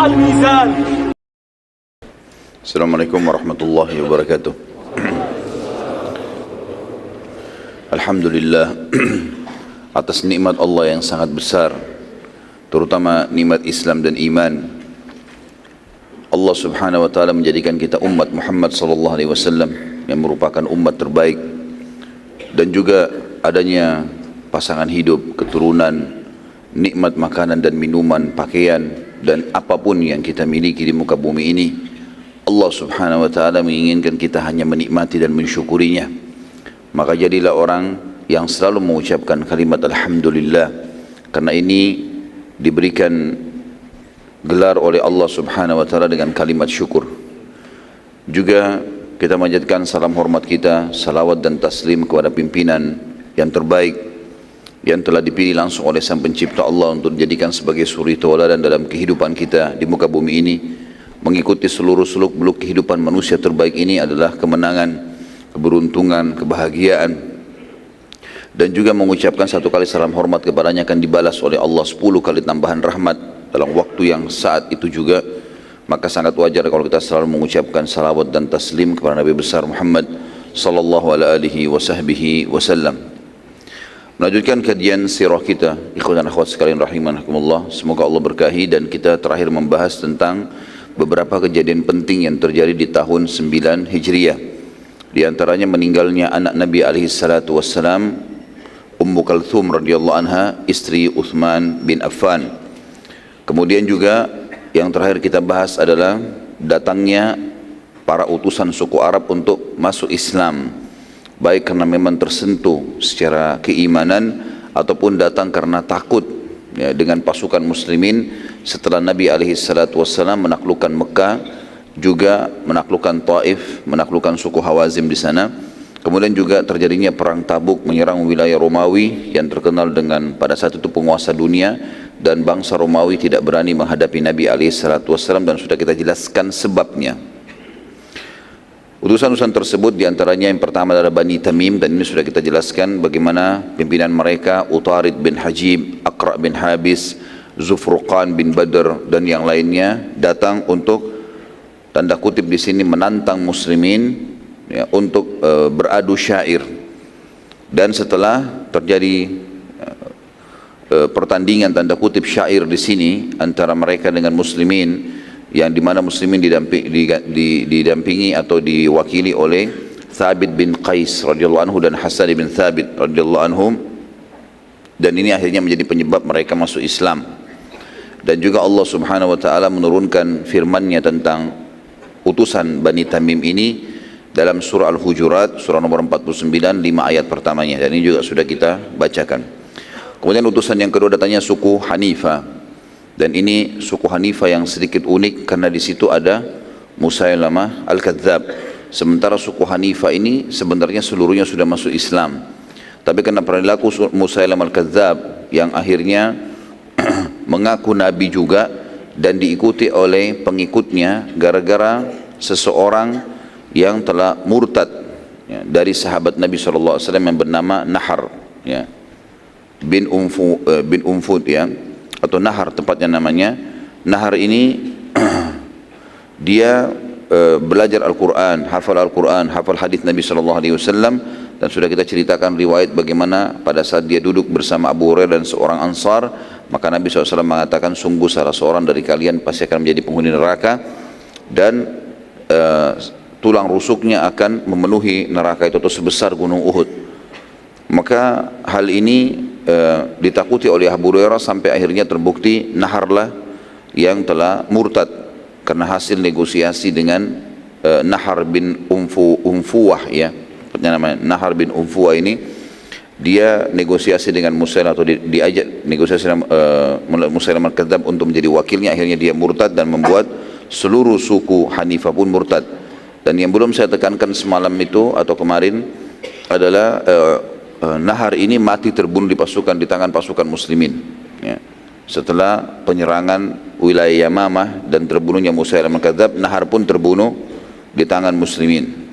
الميزان. Assalamualaikum warahmatullahi wabarakatuh. Alhamdulillah atas nikmat Allah yang sangat besar, terutama nikmat Islam dan iman. Allah subhanahu wa ta'ala menjadikan kita umat Muhammad sallallahu alaihi wasallam yang merupakan umat terbaik, dan juga adanya pasangan hidup, keturunan, nikmat makanan dan minuman, pakaian, dan apapun yang kita miliki di muka bumi ini. Allah subhanahu wa ta'ala menginginkan kita hanya menikmati dan mensyukurinya. Maka jadilah orang yang selalu mengucapkan kalimat Alhamdulillah, karena ini diberikan gelar oleh Allah subhanahu wa ta'ala dengan kalimat syukur. Juga kita manjatkan salam hormat kita, salawat dan taslim kepada pimpinan yang terbaik yang telah dipilih langsung oleh Sang Pencipta Allah untuk dijadikan sebagai suri tauladan dalam kehidupan kita di muka bumi ini. Mengikuti seluruh seluk-beluk kehidupan manusia terbaik ini adalah kemenangan, keberuntungan, kebahagiaan. Dan juga mengucapkan satu kali salam hormat kepadanya akan dibalas oleh Allah 10 kali tambahan rahmat dalam waktu yang saat itu juga. Maka sangat wajar kalau kita selalu mengucapkan salawat dan taslim kepada Nabi besar Muhammad sallallahu alaihi wasallam. Melanjutkan kajian sirah kita, ikhwan dan akhwat sekalian rahimakumullah. Semoga Allah berkahi, dan kita terakhir membahas tentang beberapa kejadian penting yang terjadi di tahun 9 Hijriah. Di antaranya meninggalnya anak Nabi alaihi salatu wassalam, Ummu Kalthum radhiyallahu anha, istri Uthman bin Affan. Kemudian juga yang terakhir kita bahas adalah datangnya para utusan suku Arab untuk masuk Islam, baik karena memang tersentuh secara keimanan ataupun datang karena takut ya, dengan pasukan muslimin setelah Nabi alaihi salatu wassalam menaklukkan Mekah, juga menaklukkan Taif, menaklukkan suku Hawazim di sana. Kemudian juga terjadinya perang Tabuk menyerang wilayah Romawi yang terkenal dengan pada saat itu penguasa dunia, dan bangsa Romawi tidak berani menghadapi Nabi alaihi salatu wassalam, dan sudah kita jelaskan sebabnya. Utusan-utusan tersebut diantaranya yang pertama adalah Bani Tamim, dan ini sudah kita jelaskan bagaimana pimpinan mereka Utarid bin Hajib, Aqra bin Habis, Zufruqan bin Badr dan yang lainnya datang untuk tanda kutip di sini menantang muslimin ya, untuk beradu syair. Dan setelah terjadi pertandingan tanda kutip syair di sini antara mereka dengan muslimin, yang dimana muslimin didampingi atau diwakili oleh Thabit bin Qais radhiyallahu anhu dan Hasan bin Thabit radhiyallahu anhum, dan ini akhirnya menjadi penyebab mereka masuk Islam. Dan juga Allah subhanahu wa ta'ala menurunkan firman-Nya tentang utusan Bani Tamim ini dalam surah Al-Hujurat, surah nomor 49, 5 ayat pertamanya, dan ini juga sudah kita bacakan. Kemudian utusan yang kedua datangnya suku Hanifah. Dan ini suku Hanifah yang sedikit unik karena di situ ada Musailamah Al-Kadzab. Sementara suku Hanifah ini sebenarnya seluruhnya sudah masuk Islam. Tapi karena perilaku Musailamah Al-Kadzab yang akhirnya mengaku nabi juga dan diikuti oleh pengikutnya gara-gara seseorang yang telah murtad ya, dari sahabat Nabi SAW yang bernama Nahar ya, bin Umfud ya, atau Nahar tepatnya namanya. Nahar ini dia belajar Al-Quran, hafal hadis Nabi SAW, dan sudah kita ceritakan riwayat bagaimana pada saat dia duduk bersama Abu Hurairah dan seorang Ansar, maka Nabi SAW mengatakan, sungguh salah seorang dari kalian pasti akan menjadi penghuni neraka, dan tulang rusuknya akan memenuhi neraka itu atau sebesar gunung Uhud. Maka hal ini ditakuti oleh Abu Hurairah sampai akhirnya terbukti Naharlah yang telah murtad karena hasil negosiasi dengan Nahar bin Umfuwah ya, namanya Nahar bin Umfuwah ini. Dia negosiasi dengan Musailamah atau diajak negosiasi Musailamah Al-Kadzab untuk menjadi wakilnya. Akhirnya dia murtad dan membuat seluruh suku Hanifah pun murtad. Dan yang belum saya tekankan semalam itu atau kemarin adalah Nahar ini mati terbunuh di tangan pasukan muslimin ya. Setelah penyerangan wilayah Yamamah dan terbunuhnya Musailamah Al-Kadzab, Nahar pun terbunuh di tangan muslimin.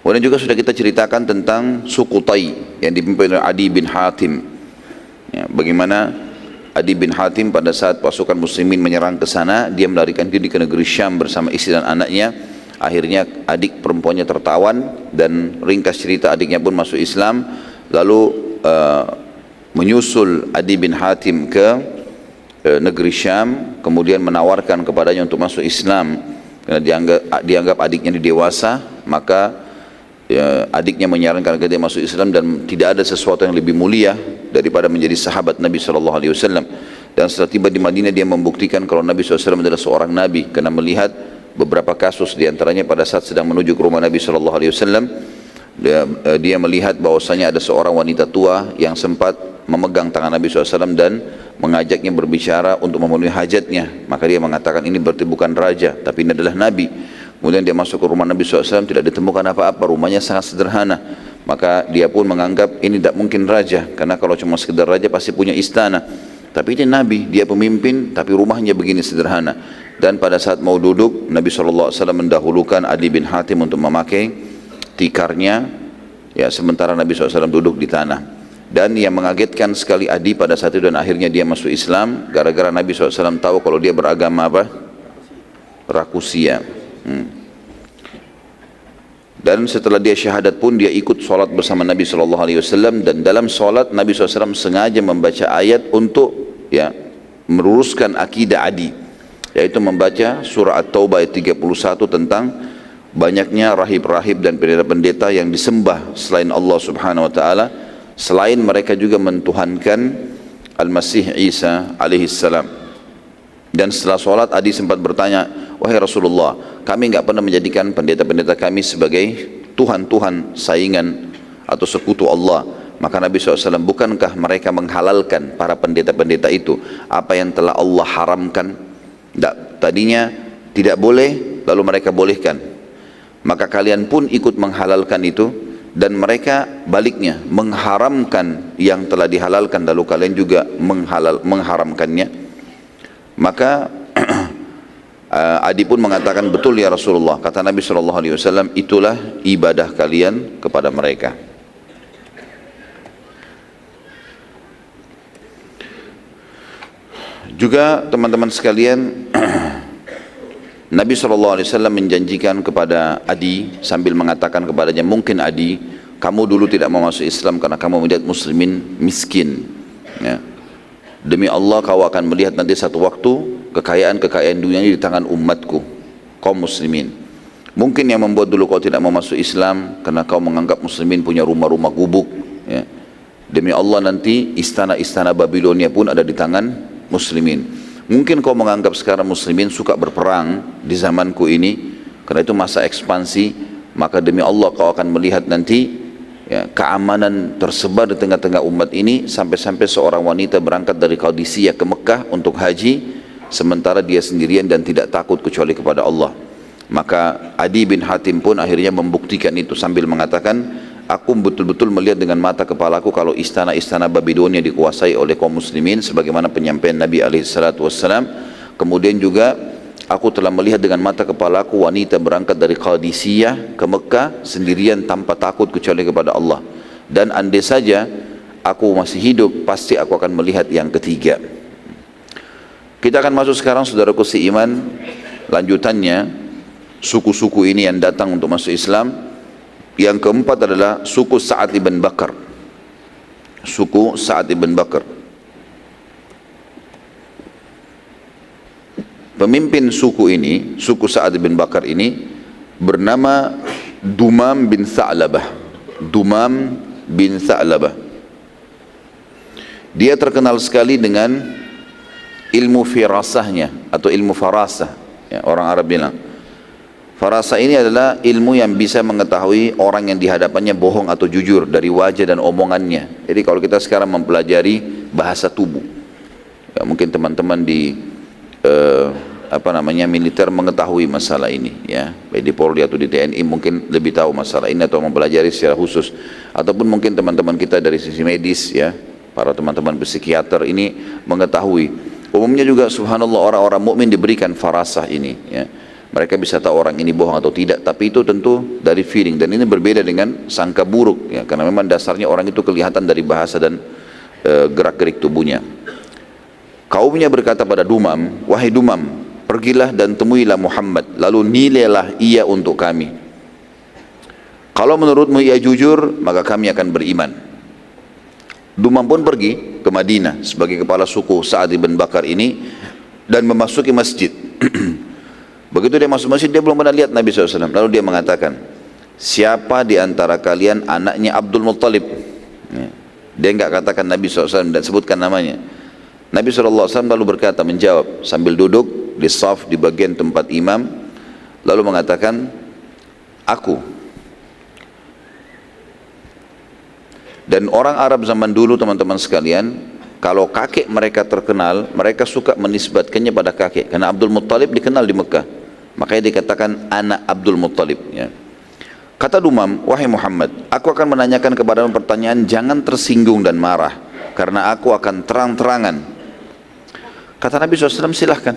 Kemudian juga sudah kita ceritakan tentang suku Tai yang dipimpin oleh Adi bin Hatim ya, bagaimana Adi bin Hatim pada saat pasukan muslimin menyerang ke sana, dia melarikan diri ke negeri Syam bersama istri dan anaknya. Akhirnya adik perempuannya tertawan dan ringkas cerita adiknya pun masuk Islam. Lalu menyusul Adi bin Hatim ke negeri Syam, kemudian menawarkan kepadanya untuk masuk Islam karena dianggap adiknya dewasa. Maka adiknya menyarankan agar dia masuk Islam dan tidak ada sesuatu yang lebih mulia daripada menjadi sahabat Nabi SAW. Dan setelah tiba di Madinah dia membuktikan kalau Nabi SAW adalah seorang Nabi karena melihat beberapa kasus diantaranya pada saat sedang menuju ke rumah Nabi SAW. Dia melihat bahwasanya ada seorang wanita tua yang sempat memegang tangan Nabi SAW dan mengajaknya berbicara untuk memenuhi hajatnya. Maka dia mengatakan ini berarti bukan raja tapi ini adalah Nabi. Kemudian dia masuk ke rumah Nabi SAW, tidak ditemukan apa-apa, rumahnya sangat sederhana. Maka dia pun menganggap ini tidak mungkin raja, karena kalau cuma sekedar raja pasti punya istana. Tapi ini Nabi, dia pemimpin, tapi rumahnya begini sederhana. Dan pada saat mau duduk, Nabi SAW mendahulukan Adi bin Hatim untuk memakai tikarnya, ya, sementara Nabi SAW duduk di tanah. Dan yang mengagetkan sekali Adi pada saat itu dan akhirnya dia masuk Islam, gara-gara Nabi SAW tahu kalau dia beragama apa? Rakusia. Dan setelah dia syahadat pun dia ikut sholat bersama Nabi SAW, dan dalam sholat Nabi SAW sengaja membaca ayat untuk meluruskan akidah Adi, yaitu membaca surah At-Taubah ayat 31 tentang banyaknya rahib-rahib dan pendeta-pendeta yang disembah selain Allah Subhanahu Wa Taala, selain mereka juga mentuhankan Al-Masih Isa alaihissalam. Dan setelah sholat Adi sempat bertanya, wahai Rasulullah, kami enggak pernah menjadikan pendeta-pendeta kami sebagai Tuhan-Tuhan saingan atau sekutu Allah. Maka Nabi SAW, bukankah mereka menghalalkan para pendeta-pendeta itu apa yang telah Allah haramkan? Tadinya tidak boleh, lalu mereka bolehkan. Maka kalian pun ikut menghalalkan itu, dan mereka baliknya mengharamkan yang telah dihalalkan, lalu kalian juga mengharamkannya. Maka Adi pun mengatakan, betul ya Rasulullah, kata Nabi SAW, itulah ibadah kalian kepada mereka. Juga teman-teman sekalian, Nabi SAW menjanjikan kepada Adi sambil mengatakan kepadanya, mungkin Adi, kamu dulu tidak mau masuk Islam karena kamu melihat muslimin miskin, ya. Demi Allah kau akan melihat nanti satu waktu kekayaan-kekayaan dunia ini di tangan umatku, kaum muslimin. Mungkin yang membuat dulu kau tidak mau masuk Islam karena kau menganggap muslimin punya rumah-rumah gubuk, ya. Demi Allah nanti istana-istana Babilonia pun ada di tangan muslimin. Mungkin kau menganggap sekarang muslimin suka berperang di zamanku ini karena itu masa ekspansi, maka demi Allah kau akan melihat nanti, ya, keamanan tersebar di tengah-tengah umat ini, sampai-sampai seorang wanita berangkat dari Qadisiyah ke Mekah untuk haji sementara dia sendirian dan tidak takut kecuali kepada Allah. Maka Adi bin Hatim pun akhirnya membuktikan itu sambil mengatakan, aku betul-betul melihat dengan mata kepalaku kalau istana-istana Babilonia dikuasai oleh kaum muslimin sebagaimana penyampaian Nabi SAW. Kemudian juga aku telah melihat dengan mata kepalaku wanita berangkat dari Qadisiyah ke Mekah sendirian tanpa takut kecuali kepada Allah. Dan andai saja aku masih hidup, pasti aku akan melihat yang ketiga. Kita akan masuk sekarang, saudaraku seiman, lanjutannya suku-suku ini yang datang untuk masuk Islam. Yang keempat adalah suku Sa'ad ibn Bakar. Suku Sa'ad ibn Bakar. Pemimpin suku ini, suku Sa'ad bin Bakar ini bernama Dumam bin Tha'labah. Dumam bin Tha'labah. Dia terkenal sekali dengan ilmu firasahnya atau ilmu farasah, ya, orang Arab bilang. Farasah ini adalah ilmu yang bisa mengetahui orang yang dihadapannya bohong atau jujur dari wajah dan omongannya. Jadi kalau kita sekarang mempelajari bahasa tubuh, ya, mungkin teman-teman di militer mengetahui masalah ini, ya, baik di Polri atau di TNI mungkin lebih tahu masalah ini atau mempelajari secara khusus, ataupun mungkin teman-teman kita dari sisi medis, ya, para teman-teman psikiater ini mengetahui. Umumnya juga subhanallah orang-orang mukmin diberikan farasah ini, ya. Mereka bisa tahu orang ini bohong atau tidak, tapi itu tentu dari feeling, dan ini berbeda dengan sangka buruk, ya, karena memang dasarnya orang itu kelihatan dari bahasa dan gerak-gerik tubuhnya. Kaumnya berkata pada Dumam, wahai Dumam, pergilah dan temuilah Muhammad, lalu nilailah ia untuk kami. Kalau menurutmu ia jujur, maka kami akan beriman. Dumam pun pergi ke Madinah sebagai kepala suku Sa'ad bin Bakar ini dan memasuki masjid. Begitu dia masuk masjid, dia belum pernah lihat Nabi SAW. Lalu dia mengatakan, siapa di antara kalian anaknya Abdul Muttalib? Dia enggak katakan Nabi SAW dan sebutkan namanya. Nabi SAW lalu berkata, menjawab sambil duduk di saf di bagian tempat imam, lalu mengatakan, aku. Dan orang Arab zaman dulu, teman-teman sekalian, kalau kakek mereka terkenal, mereka suka menisbatkannya pada kakek. Karena Abdul Muttalib dikenal di Mekah, makanya dikatakan anak Abdul Muttalib, ya. Kata Dumam, wahai Muhammad, aku akan menanyakan kepadamu pertanyaan, jangan tersinggung dan marah, karena aku akan terang-terangan. Kata Nabi SAW, silahkan.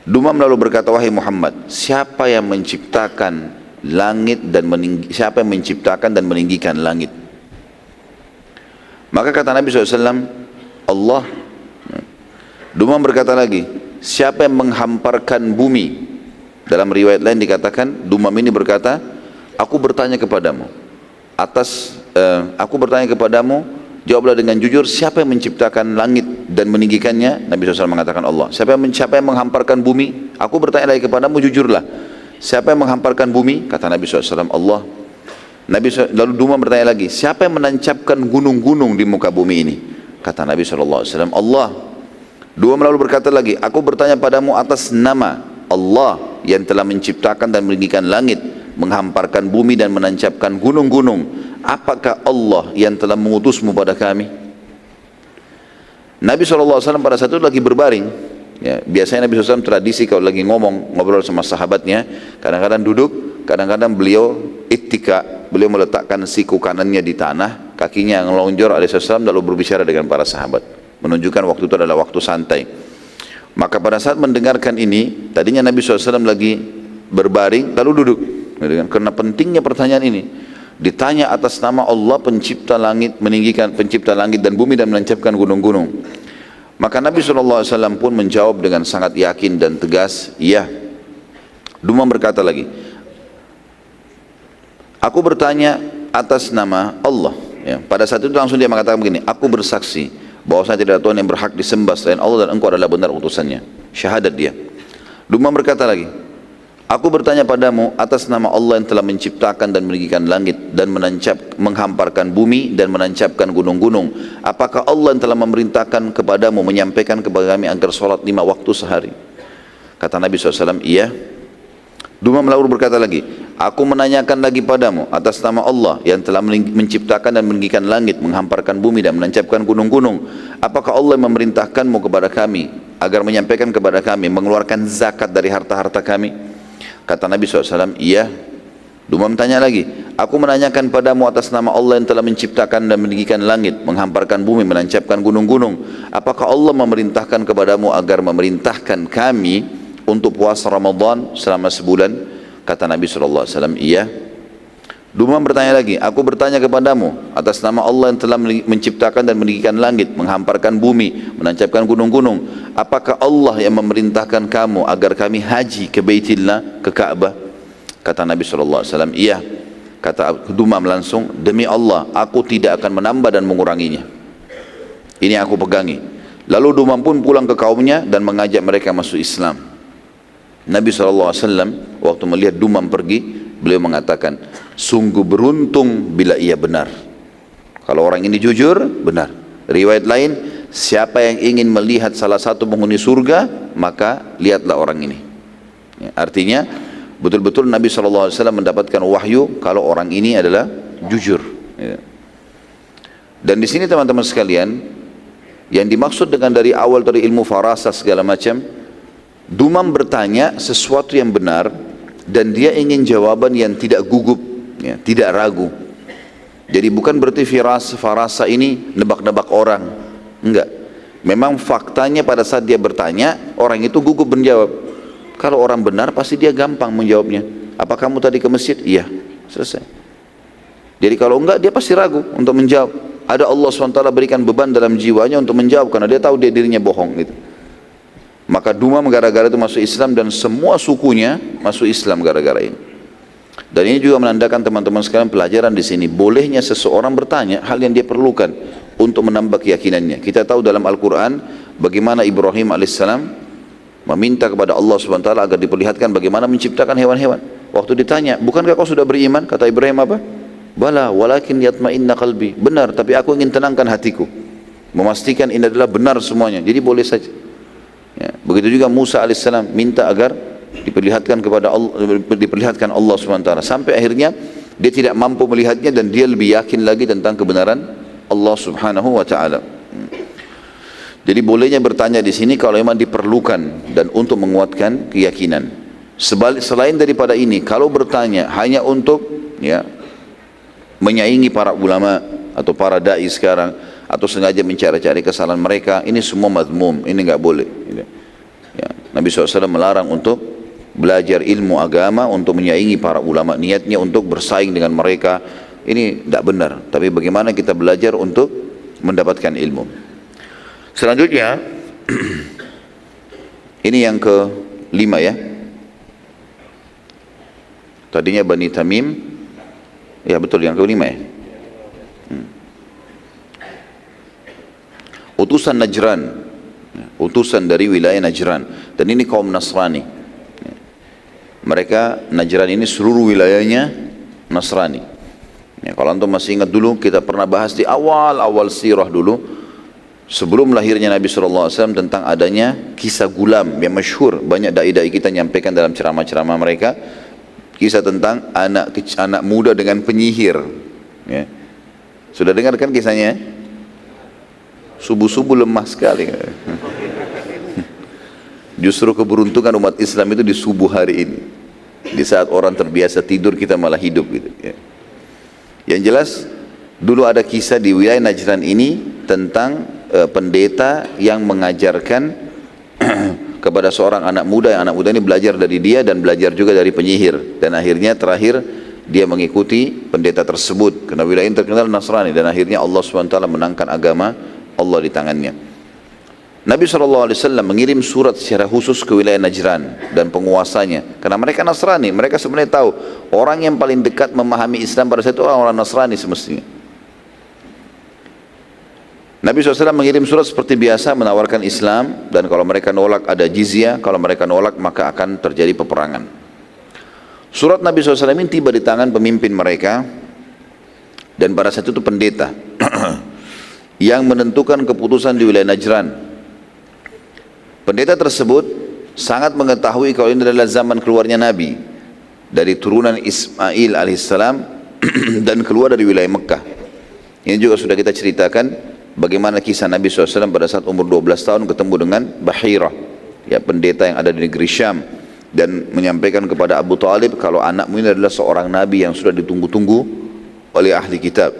Dumam lalu berkata, wahai Muhammad, siapa yang menciptakan langit dan siapa yang menciptakan dan meninggikan langit? Maka kata Nabi SAW, Allah. Dumam berkata lagi, siapa yang menghamparkan bumi? Dalam riwayat lain dikatakan, Dumam ini berkata, aku bertanya kepadamu, jawablah dengan jujur, siapa yang menciptakan langit dan meninggikannya? Nabi SAW mengatakan Allah. Siapa yang menghamparkan bumi? Aku bertanya lagi kepadamu, jujurlah, siapa yang menghamparkan bumi? Kata Nabi SAW, Allah. Lalu Dumam bertanya lagi, siapa yang menancapkan gunung-gunung di muka bumi ini? Kata Nabi SAW, Allah. Dumam lalu berkata lagi, aku bertanya padamu atas nama Allah yang telah menciptakan dan meninggikan langit, menghamparkan bumi dan menancapkan gunung-gunung. Apakah Allah yang telah mengutusmu pada kami? Nabi SAW pada saat itu lagi berbaring. Ya, biasanya Nabi SAW tradisi kalau lagi ngobrol sama sahabatnya, kadang-kadang duduk, kadang-kadang beliau ittika, beliau meletakkan siku kanannya di tanah, kakinya yang ngelonjor alaihissalam, lalu berbicara dengan para sahabat, menunjukkan waktu itu adalah waktu santai. Maka pada saat mendengarkan ini, tadinya Nabi SAW lagi berbaring lalu duduk, karena pentingnya pertanyaan ini. Ditanya atas nama Allah pencipta langit, meninggikan, pencipta langit dan bumi dan menancapkan gunung-gunung. Maka Nabi SAW pun menjawab dengan sangat yakin dan tegas, iya. Dumam berkata lagi, aku bertanya atas nama Allah. Ya, pada saat itu langsung dia mengatakan begini, aku bersaksi bahwa saya tidak ada Tuhan yang berhak disembah selain Allah dan engkau adalah benar utusannya. Syahadat dia. Dumam berkata lagi, aku bertanya padamu atas nama Allah yang telah menciptakan dan meninggikan langit dan menghamparkan bumi dan menancapkan gunung-gunung. Apakah Allah yang telah memerintahkan kepadamu menyampaikan kepada kami agar sholat 5 waktu sehari? Kata Nabi SAW, iya. Dumam lalu berkata lagi, aku menanyakan lagi padamu atas nama Allah yang telah menciptakan dan meninggikan langit, menghamparkan bumi dan menancapkan gunung-gunung. Apakah Allah yang memerintahkanmu kepada kami agar menyampaikan kepada kami mengeluarkan zakat dari harta-harta kami? Kata Nabi SAW, iya. Dumam tanya lagi, aku menanyakan padamu atas nama Allah yang telah menciptakan dan meninggikan langit, menghamparkan bumi, menancapkan gunung-gunung. Apakah Allah memerintahkan kepadamu agar memerintahkan kami untuk puasa Ramadan selama sebulan? Kata Nabi SAW, iya. Dumam bertanya lagi, aku bertanya kepadamu atas nama Allah yang telah menciptakan dan meninggikan langit, menghamparkan bumi, menancapkan gunung-gunung. Apakah Allah yang memerintahkan kamu agar kami haji ke Baitillah, ke Ka'bah? Kata Nabi SAW, iya. Kata Dumam langsung, demi Allah, aku tidak akan menambah dan menguranginya. Ini aku pegangi. Lalu Dumam pun pulang ke kaumnya dan mengajak mereka masuk Islam. Nabi SAW waktu melihat Dumam pergi, beliau mengatakan, sungguh beruntung bila ia benar. Kalau orang ini jujur, benar. Riwayat lain, siapa yang ingin melihat salah satu penghuni surga, maka lihatlah orang ini. Ya, artinya betul-betul Nabi SAW mendapatkan wahyu kalau orang ini adalah jujur. Ya. Dan di sini teman-teman sekalian, yang dimaksud dengan dari awal dari ilmu farasah segala macam, Dumam bertanya sesuatu yang benar dan dia ingin jawaban yang tidak gugup, ya, tidak ragu. Jadi bukan berarti farasa ini nebak-nebak orang, enggak. Memang faktanya pada saat dia bertanya, orang itu gugup menjawab. Kalau orang benar pasti dia gampang menjawabnya. Apa kamu tadi ke masjid? Iya, selesai. Jadi kalau enggak dia pasti ragu untuk menjawab. ada Allah SWT berikan beban dalam jiwanya untuk menjawab, karena dia tahu dia dirinya bohong gitu. Maka Dumam gara-gara itu masuk Islam, dan semua sukunya masuk Islam gara-gara ini. Dan ini juga menandakan teman-teman sekalian pelajaran di sini, bolehnya seseorang bertanya hal yang dia perlukan untuk menambah keyakinannya. Kita tahu dalam Al-Quran bagaimana Ibrahim alaihissalam meminta kepada Allah SWT agar diperlihatkan bagaimana menciptakan hewan-hewan. Waktu ditanya, bukankah kau sudah beriman? Kata Ibrahim apa? Bala, walakin yatma'inna qalbi. Benar, tapi aku ingin tenangkan hatiku, memastikan ini adalah benar semuanya. Jadi boleh saja. Ya, begitu juga Musa alaihissalam minta agar diperlihatkan kepada Allah, diperlihatkan Allah SWT, sampai akhirnya dia tidak mampu melihatnya dan dia lebih yakin lagi tentang kebenaran Allah Subhanahu wa taala. Jadi bolehnya bertanya di sini kalau memang diperlukan dan untuk menguatkan keyakinan. Selain daripada ini, kalau bertanya hanya untuk ya menyaingi para ulama atau para dai sekarang, atau sengaja mencari-cari kesalahan mereka, ini semua mazmum, ini enggak boleh. Ya, Nabi SAW melarang untuk belajar ilmu agama untuk menyaingi para ulama, niatnya untuk bersaing dengan mereka, ini tidak benar. Tapi bagaimana kita belajar untuk mendapatkan ilmu. Selanjutnya ini yang kelima ya, tadinya Bani Tamim, ya betul, yang kelima ya. Utusan Najran, utusan dari wilayah Najran, dan ini kaum Nasrani. Mereka Najran ini seluruh wilayahnya Nasrani. Ya, kalau antum masih ingat dulu, kita pernah bahas di awal-awal sirah dulu, sebelum lahirnya Nabi SAW, tentang adanya kisah gulam yang masyhur, banyak dai-dai kita nyampaikan dalam ceramah-ceramah mereka, kisah tentang anak muda dengan penyihir. Ya. Sudah dengar kan kisahnya? Subuh-subuh lemah sekali. Justru keberuntungan umat Islam itu di subuh hari ini, di saat orang terbiasa tidur, kita malah hidup gitu ya. Yang jelas dulu ada kisah di wilayah Najran ini tentang pendeta yang mengajarkan kepada seorang anak muda, yang anak muda ini belajar dari dia dan belajar juga dari penyihir, dan akhirnya terakhir dia mengikuti pendeta tersebut karena wilayah ini terkenal Nasrani, dan akhirnya Allah SWT menangkan agama Allah di tangannya. Nabi SAW mengirim surat secara khusus ke wilayah Najran dan penguasanya, karena mereka Nasrani. Mereka sebenarnya tahu orang yang paling dekat memahami Islam pada saat itu orang-orang Nasrani semestinya. Nabi SAW mengirim surat seperti biasa, menawarkan Islam, dan kalau mereka nolak ada jizyah, kalau mereka nolak maka akan terjadi peperangan. Surat Nabi SAW ini tiba di tangan pemimpin mereka, dan pada saat itu pendeta yang menentukan keputusan di wilayah Najran. Pendeta tersebut sangat mengetahui kalau ini adalah zaman keluarnya Nabi dari turunan Ismail alaihissalam dan keluar dari wilayah Mekah. Ini juga sudah kita ceritakan bagaimana kisah Nabi SAW pada saat umur 12 tahun ketemu dengan Bahirah, ya, pendeta yang ada di negeri Syam, dan menyampaikan kepada Abu Talib kalau anakmu ini adalah seorang Nabi yang sudah ditunggu-tunggu oleh ahli kitab.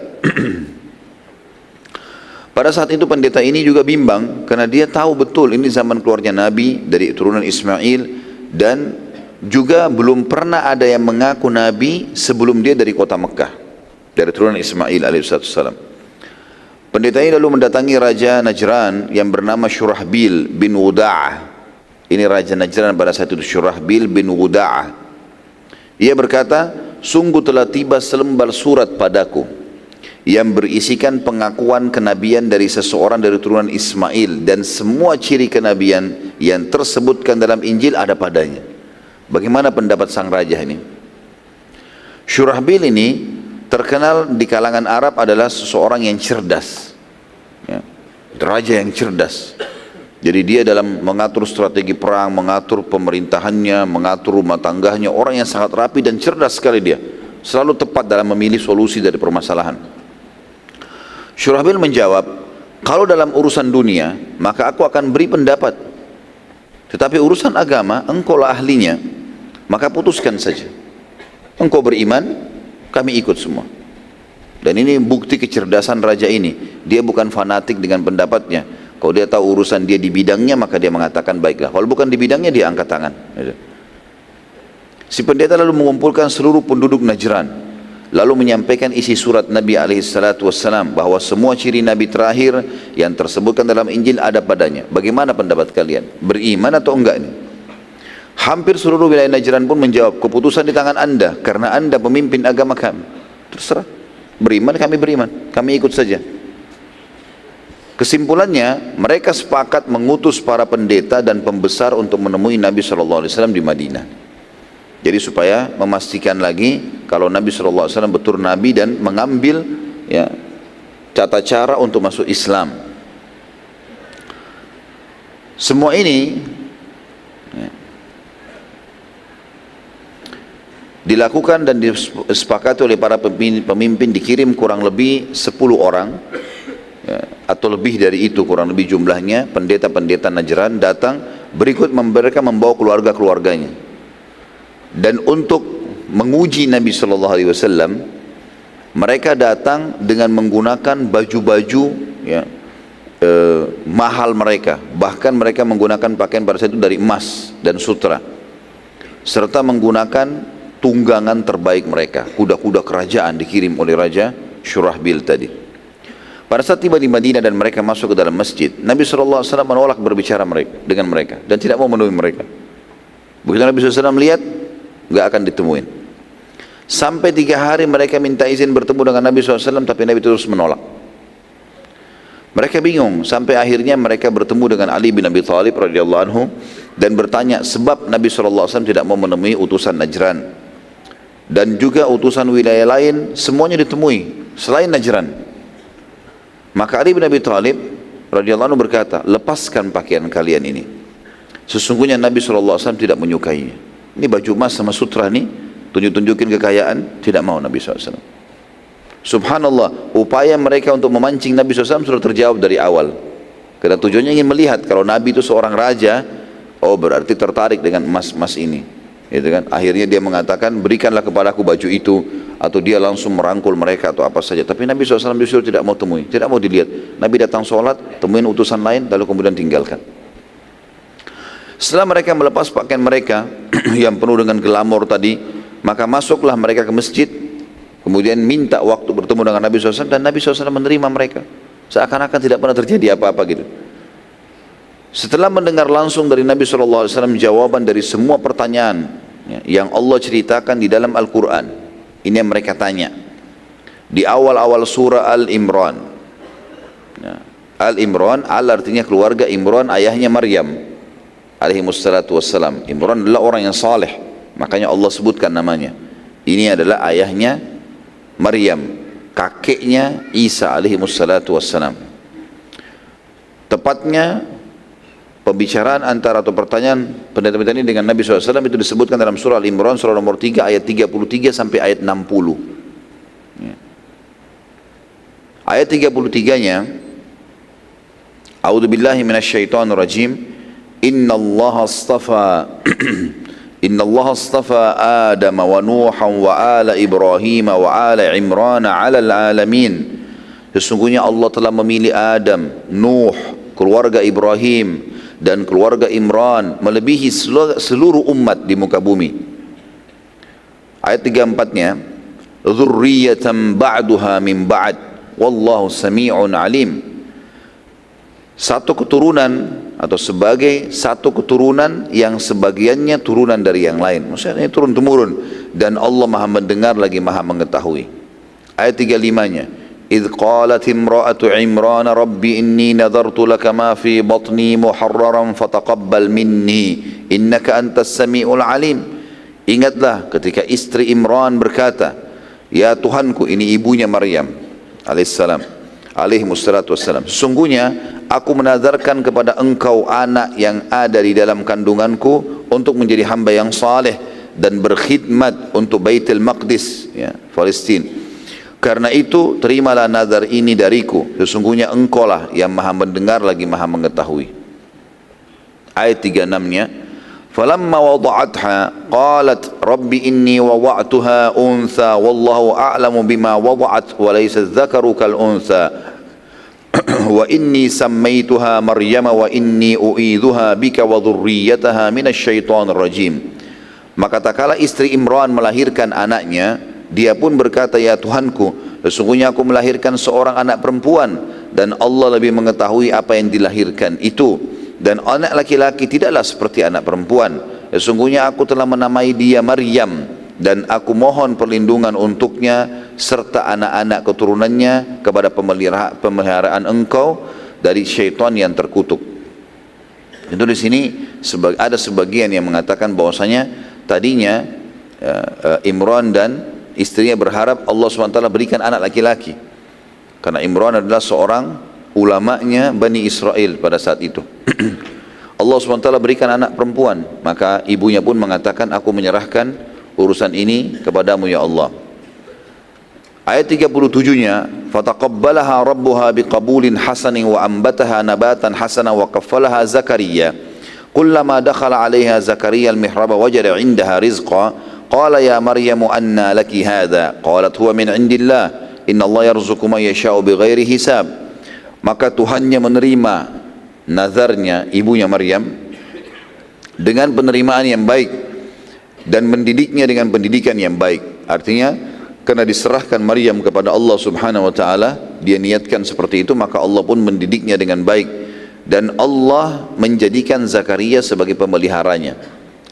Pada saat itu pendeta ini juga bimbang, karena dia tahu betul ini zaman keluarnya Nabi dari turunan Ismail, dan juga belum pernah ada yang mengaku Nabi sebelum dia dari kota Mekah, dari turunan Ismail alaihissalam. Pendeta ini lalu mendatangi Raja Najran yang bernama Shurahbil bin Wuda'ah. Ini Raja Najran pada saat itu, Shurahbil bin Wuda'ah. Ia berkata, sungguh telah tiba selembar surat padaku yang berisikan pengakuan kenabian dari seseorang dari turunan Ismail, dan semua ciri kenabian yang tersebutkan dalam Injil ada padanya. Bagaimana pendapat sang raja ini? Shurahbil ini terkenal di kalangan Arab adalah seseorang yang cerdas, ya, raja yang cerdas. Jadi dia dalam mengatur strategi perang, mengatur pemerintahannya, mengatur rumah tangganya, orang yang sangat rapi dan cerdas sekali dia, selalu tepat dalam memilih solusi dari permasalahan. Shurahbil menjawab, kalau dalam urusan dunia maka aku akan beri pendapat, tetapi urusan agama engkau lah ahlinya, maka putuskan saja. Engkau beriman, kami ikut semua. Dan ini bukti kecerdasan raja ini, dia bukan fanatik dengan pendapatnya. Kalau dia tahu urusan dia di bidangnya, maka dia mengatakan baiklah. Kalau bukan di bidangnya, dia angkat tangan. Si pendeta lalu mengumpulkan seluruh penduduk Najran lalu menyampaikan isi surat Nabi SAW bahwa semua ciri Nabi terakhir yang tersebutkan dalam Injil ada padanya. Bagaimana pendapat kalian? Beriman atau enggak ini? Hampir seluruh wilayah Najran pun menjawab, keputusan di tangan Anda, karena Anda pemimpin agama kami. Terserah, beriman kami beriman, kami ikut saja. Kesimpulannya, mereka sepakat mengutus para pendeta dan pembesar untuk menemui Nabi SAW di Madinah. Jadi supaya memastikan lagi kalau Nabi SAW betul Nabi dan mengambil ya tata cara untuk masuk Islam. Semua ini ya, dilakukan dan disepakati oleh para pemimpin, dikirim kurang lebih 10 orang ya, atau lebih dari itu kurang lebih jumlahnya, pendeta-pendeta Najran datang, berikut mereka membawa keluarga-keluarganya. Dan untuk menguji Nabi SAW, mereka datang dengan menggunakan baju-baju ya, mahal mereka, bahkan mereka menggunakan pakaian pada saat itu dari emas dan sutra, serta menggunakan tunggangan terbaik mereka, kuda-kuda kerajaan dikirim oleh Raja Syurahbil tadi. Pada saat tiba di Madinah dan mereka masuk ke dalam masjid, Nabi SAW menolak berbicara dengan mereka dan tidak mau menemui mereka. Begitu Nabi SAW melihat, nggak akan ditemuin. Sampai 3 hari mereka minta izin bertemu dengan Nabi SAW, tapi Nabi terus menolak. Mereka bingung, sampai akhirnya mereka bertemu dengan Ali bin Abi Thalib radhiyallahu anhu dan bertanya sebab Nabi SAW tidak mau menemui utusan Najran dan juga utusan wilayah lain, semuanya ditemui selain Najran. Maka Ali bin Abi Thalib radhiyallahu anhu berkata, lepaskan pakaian kalian ini, sesungguhnya Nabi SAW tidak menyukainya. Ini baju emas sama sutra nih, tunjukin kekayaan, tidak mau Nabi SAW. Subhanallah, upaya mereka untuk memancing Nabi SAW sudah terjawab dari awal. Karena tujuannya ingin melihat kalau Nabi itu seorang raja, oh berarti tertarik dengan emas-emas ini. Gitu kan? Akhirnya dia mengatakan, berikanlah kepadaku baju itu, atau dia langsung merangkul mereka atau apa saja. Tapi Nabi SAW disuruh tidak mau temui, tidak mau dilihat. Nabi datang sholat, temuin utusan lain, lalu kemudian tinggalkan. Setelah mereka melepas pakaian mereka yang penuh dengan glamor tadi, maka masuklah mereka ke masjid, kemudian minta waktu bertemu dengan Nabi SAW, dan Nabi SAW menerima mereka seakan-akan tidak pernah terjadi apa-apa gitu. Setelah mendengar langsung dari Nabi SAW jawaban dari semua pertanyaan yang Allah ceritakan di dalam Al-Quran, ini yang mereka tanya di awal-awal surah Al-Imran. Al-Imran, Al artinya keluarga, Imran ayahnya Maryam alaihimussalatu wassalam. Imran adalah orang yang saleh, makanya Allah sebutkan namanya. Ini adalah ayahnya Maryam, kakeknya Isa alaihimussalatu wassalam. Tepatnya pembicaraan antara atau pertanyaan pendeta-pendeta ini dengan Nabi SAW itu disebutkan dalam surah Al-Imran, surah nomor 3 ayat 33 sampai ayat 60 ya. Ayat 33-nya, A'udzubillahi minasyaitonirrajim, Innallaha astafa Adam wa Nuhan wa ala Ibrahim wa ala Imran ala alamin. Sesungguhnya Allah telah memilih Adam, Nuh, keluarga Ibrahim dan keluarga Imran melebihi seluruh umat di muka bumi. Ayat 34-nya, dzurriyyatan ba'duha min ba'd wallahu sami'un alim. Satu keturunan atau sebagai satu keturunan yang sebagiannya turunan dari yang lain, maksudnya turun temurun, dan Allah Maha mendengar lagi Maha mengetahui. Ayat 35-nya, إذ قالت امرأة عمران ربي إني نذرت لك ما في بطني محررا فتقبل مني إنك أنت السميع العليم. Ingatlah ketika istri Imran berkata, ya Tuhanku, ini ibunya Maryam alaihissalam, alaihimussalatu wassalam, sesungguhnya aku menazarkan kepada engkau anak yang ada di dalam kandunganku untuk menjadi hamba yang saleh dan berkhidmat untuk Baitul Maqdis, ya, Palestina. Karena itu terimalah nazar ini dariku, sesungguhnya engkaulah yang Maha mendengar lagi Maha mengetahui. Ayat 36-nya, falamma wada'atha qalat rabbi inni wada'tuha untha wallahu a'lamu bima wada'at wa laysa dzakaru kal untha wa inni sammaituha Maryama wa inni u'idzuha bika wa dhurriyyataha minasy syaithanir rajim. Maka tak kala istri Imran melahirkan anaknya, Dia pun berkata, ya Tuhanku, sesungguhnya aku melahirkan seorang anak perempuan dan Allah lebih mengetahui apa yang dilahirkan itu. Dan anak laki-laki tidaklah seperti anak perempuan. Sesungguhnya aku telah menamai dia Maryam dan aku mohon perlindungan untuknya serta anak-anak keturunannya kepada pemeliharaan engkau dari syaitan yang terkutuk. Itu di sini ada sebagian yang mengatakan bahwasanya tadinya Imran dan istrinya berharap Allah SWT berikan anak laki-laki, karena Imran adalah seorang ulamanya Bani Israel pada saat itu. Allah SWT berikan anak perempuan, maka ibunya pun mengatakan, aku menyerahkan urusan ini kepadamu ya Allah. Ayat 37-nya, fataqabbalaha rabbuha biqabulin hasanin wa ambataha nabatan hasana wa kaffalaha Zakaria. Kullama dakhala 'alaiha Zakaria al-mihraba wajada 'indaha rizqa. Qala ya Maryamu anna laki hadha? Qalat huwa min 'indillah. Inna Allah yarzuqu man yasha'u bighairi hisab. Maka Tuhannya menerima nazarnya ibunya Maryam dengan penerimaan yang baik dan mendidiknya dengan pendidikan yang baik. Artinya karena diserahkan Maryam kepada Allah Subhanahu wa taala, dia niatkan seperti itu, maka Allah pun mendidiknya dengan baik dan Allah menjadikan Zakaria sebagai pemeliharanya.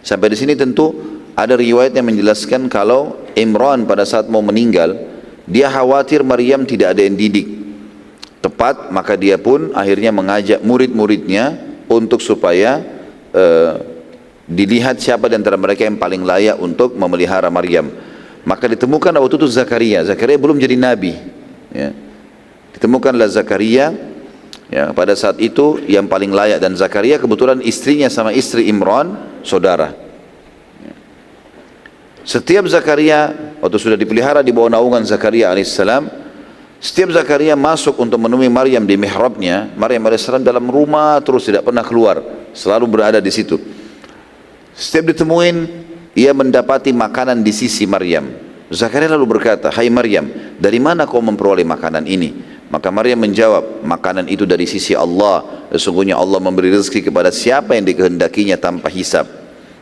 Sampai di sini tentu ada riwayat yang menjelaskan kalau Imran pada saat mau meninggal, dia khawatir Maryam tidak ada yang didik tepat, maka dia pun akhirnya mengajak murid-muridnya untuk supaya dilihat siapa di antara mereka yang paling layak untuk memelihara Maryam. Maka ditemukan waktu itu Zakaria belum jadi nabi, ya. Ditemukanlah Zakaria, ya, pada saat itu yang paling layak, dan Zakaria kebetulan istrinya sama istri Imran saudara. Setiap Zakaria waktu sudah dipelihara di bawah naungan Zakaria alaihissalam, setiap Zakaria masuk untuk menemui Maryam di mihrabnya, Maryam alaihissalam dalam rumah terus tidak pernah keluar, selalu berada di situ. Setiap ditemuin, ia mendapati makanan di sisi Maryam. Zakaria lalu berkata, hai Maryam, dari mana kau memperoleh makanan ini? Maka Maryam menjawab, makanan itu dari sisi Allah. Sesungguhnya Allah memberi rezeki kepada siapa yang dikehendakinya tanpa hisab.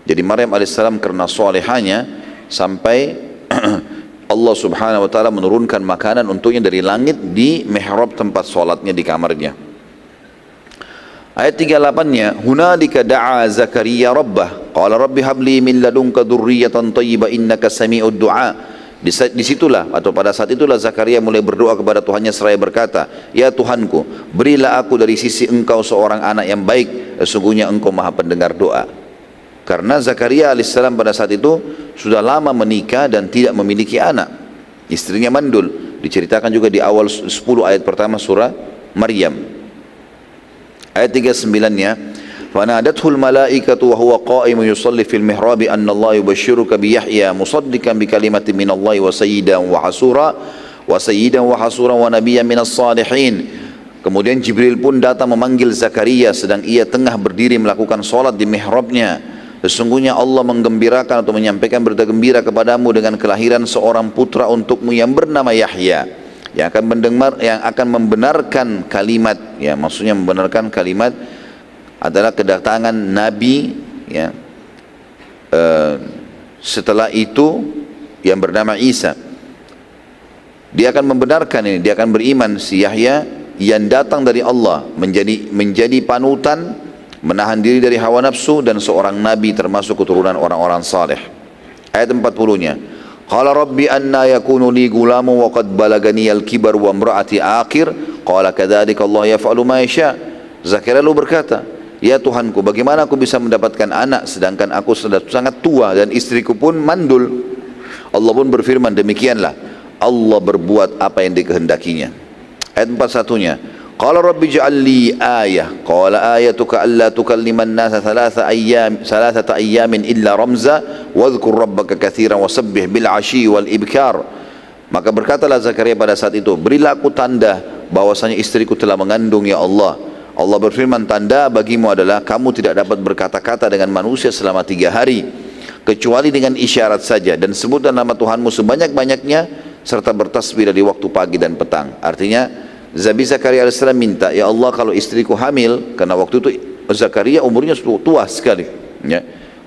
Jadi Maryam alaihissalam karena solehanya sampai Allah Subhanahu wa taala menurunkan makanan untuknya dari langit di mihrab tempat solatnya di kamarnya. Ayat 38-nya, hunalika da'a Zakaria rabbah, qala rabbi habli min ladunka dzurriyyatan thayyibah innaka sami'ud du'a. Disitulah atau pada saat itulah Zakaria mulai berdoa kepada Tuhannya seraya berkata, ya Tuhanku, berilah aku dari sisi engkau seorang anak yang baik, sesungguhnya engkau maha pendengar doa. Karena Zakaria alaihissalam pada saat itu sudah lama menikah dan tidak memiliki anak, istrinya mandul. Diceritakan juga di awal 10 ayat pertama surah Maryam. Ayat 39-nya, fanadathul malaikatu wa huwa qa'imun yusalli fil mihrab anna Allah yubashshiruka bi Yahya musaddiqan bi kalimatin min Allah wa sayyidan wa hasura wa nabiyyan minas salihin. Kemudian Jibril pun datang memanggil Zakaria sedang ia tengah berdiri melakukan salat di mihrabnya. Sesungguhnya Allah menggembirakan atau menyampaikan berita gembira kepadamu dengan kelahiran seorang putra untukmu yang bernama Yahya, yang akan membenarkan kalimat, ya, maksudnya membenarkan kalimat adalah kedatangan Nabi, ya, setelah itu yang bernama Isa. Dia akan membenarkan ini, dia akan beriman si Yahya yang datang dari Allah, menjadi panutan, menahan diri dari hawa nafsu dan seorang nabi termasuk keturunan orang-orang saleh. Ayat 40-nya, qala rabbi anna yakunu li gulamu wa qad balagani al-kibar wa imra'ati akhir qala kadzalika Allah yaf'alu ma yasha. Zakaria lalu berkata, ya Tuhanku, bagaimana aku bisa mendapatkan anak sedangkan aku sudah sangat tua dan istriku pun mandul? Allah pun berfirman, demikianlah Allah berbuat apa yang dikehendakinya. Ayat 41-nya, qala rabbi ij'al li ayah qala ayatuka alla tukalliman nasa thalathata ayyamin illa ramza wadhkur rabbaka katsiran wasabbih bil 'ashyi wal ibkar. Maka berkatalah Zakaria pada saat itu, berilah aku tanda bahwasanya istriku telah mengandung ya Allah. Allah berfirman, tanda bagimu adalah kamu tidak dapat berkata-kata dengan manusia selama 3 hari kecuali dengan isyarat saja, dan sebutlah nama Tuhanmu sebanyak-banyaknya serta bertasbih dari waktu pagi dan petang. Artinya Zakaria alaihissalam minta, ya Allah, kalau istriku hamil, karena waktu itu Zakaria umurnya tua sekali, ya,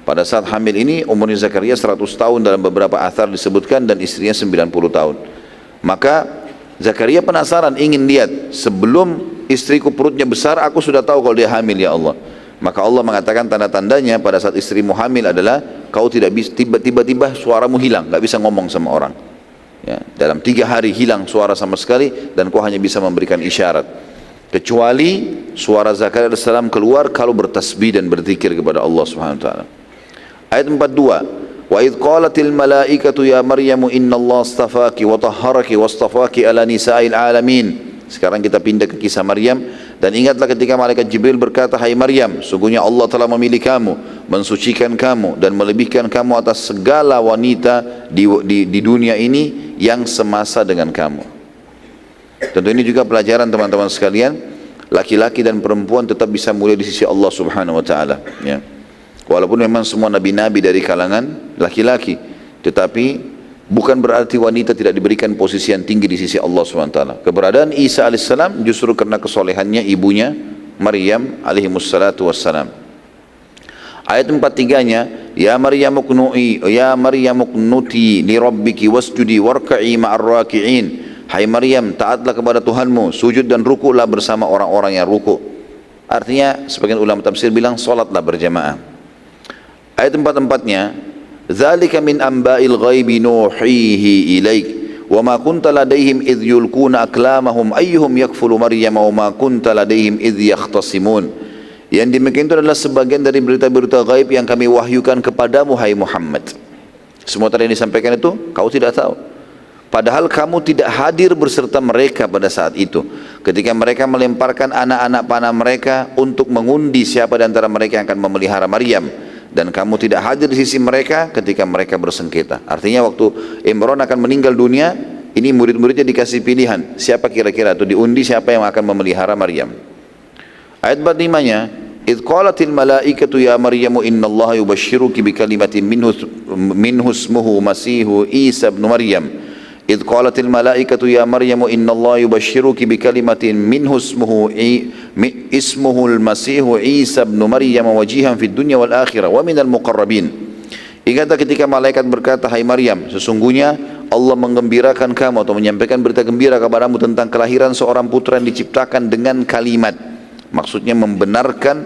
Pada saat hamil ini umurnya Zakaria 100 tahun dalam beberapa athar disebutkan, dan istrinya 90 tahun. Maka Zakaria penasaran, ingin lihat, sebelum istriku perutnya besar aku sudah tahu kalau dia hamil ya Allah. Maka Allah mengatakan tanda-tandanya pada saat istrimu hamil adalah kau tidak bisa, tiba-tiba suaramu hilang, nggak bisa ngomong sama orang. Ya, dalam 3 hari hilang suara sama sekali, dan kau hanya bisa memberikan isyarat. Kecuali suara Zakaria AS keluar kalau bertasbih dan berzikir kepada Allah Subhanahu wa taala. Ayat 42, wa idh qalatil malaikatu ya Maryamu innallaha astafaki wa tahharaki wastafaki ala nisa'il alamin. Sekarang kita pindah ke kisah Maryam, dan ingatlah ketika malaikat Jibril berkata, hai Maryam, sungguhnya Allah telah memilih kamu, mensucikan kamu dan melebihkan kamu atas segala wanita di dunia ini yang semasa dengan kamu. Tentu ini juga pelajaran teman-teman sekalian, laki-laki dan perempuan tetap bisa mulia di sisi Allah Subhanahu wa taala, ya. Walaupun memang semua nabi-nabi dari kalangan laki-laki, tetapi bukan berarti wanita tidak diberikan posisi yang tinggi di sisi Allah SWT. Keberadaan Isa alaihissalam justru karena kesolehannya ibunya Maryam alaihimussalatu wassalam. Ayat 43-nya, ya Maryam uqnuti li rabbiki wasjudi warka'i ma'ar raki'in. Hai Maryam, taatlah kepada Tuhanmu, sujud dan rukuklah bersama orang-orang yang rukuk. Artinya sebagian ulama tafsir bilang salatlah berjamaah. Ayat 44-nya, dzalika min amba'il ghaibi nuhihi ilaik wa ma kunta ladaihim idh yulquna aklamahum ayyuhum yakfulu Maryam wa ma kunta ladaihim idh yakhtasimun. Yang demikian itu adalah sebagian dari berita-berita gaib yang kami wahyukan kepadamu hai Muhammad. Semua tadi yang disampaikan itu kau tidak tahu, padahal kamu tidak hadir berserta mereka pada saat itu ketika mereka melemparkan anak-anak panah mereka untuk mengundi siapa di antara mereka yang akan memelihara Maryam, dan kamu tidak hadir di sisi mereka ketika mereka bersengketa. Artinya waktu Imran akan meninggal dunia, ini murid-muridnya dikasih pilihan, siapa kira-kira itu diundi siapa yang akan memelihara Maryam. Ayat 45-nya, idh qalatil malaikatu ya Maryamu innallaha yubashshiruki bikalimatin minhu ismuhu Masihu Isa ibn Maryam. Idh qalatil malaikatu ya Maryamu innallaha yubashshiruki bikalimatin minhu ismuhul Masihu Isa ibn Maryam wajihan fid dunya wal akhirah wa minal muqarrabin. Ingatlah ketika malaikat berkata, hai Maryam, sesungguhnya Allah menggembirakan kamu atau menyampaikan berita gembira kepadamu tentang kelahiran seorang putra yang diciptakan dengan kalimat. Maksudnya membenarkan,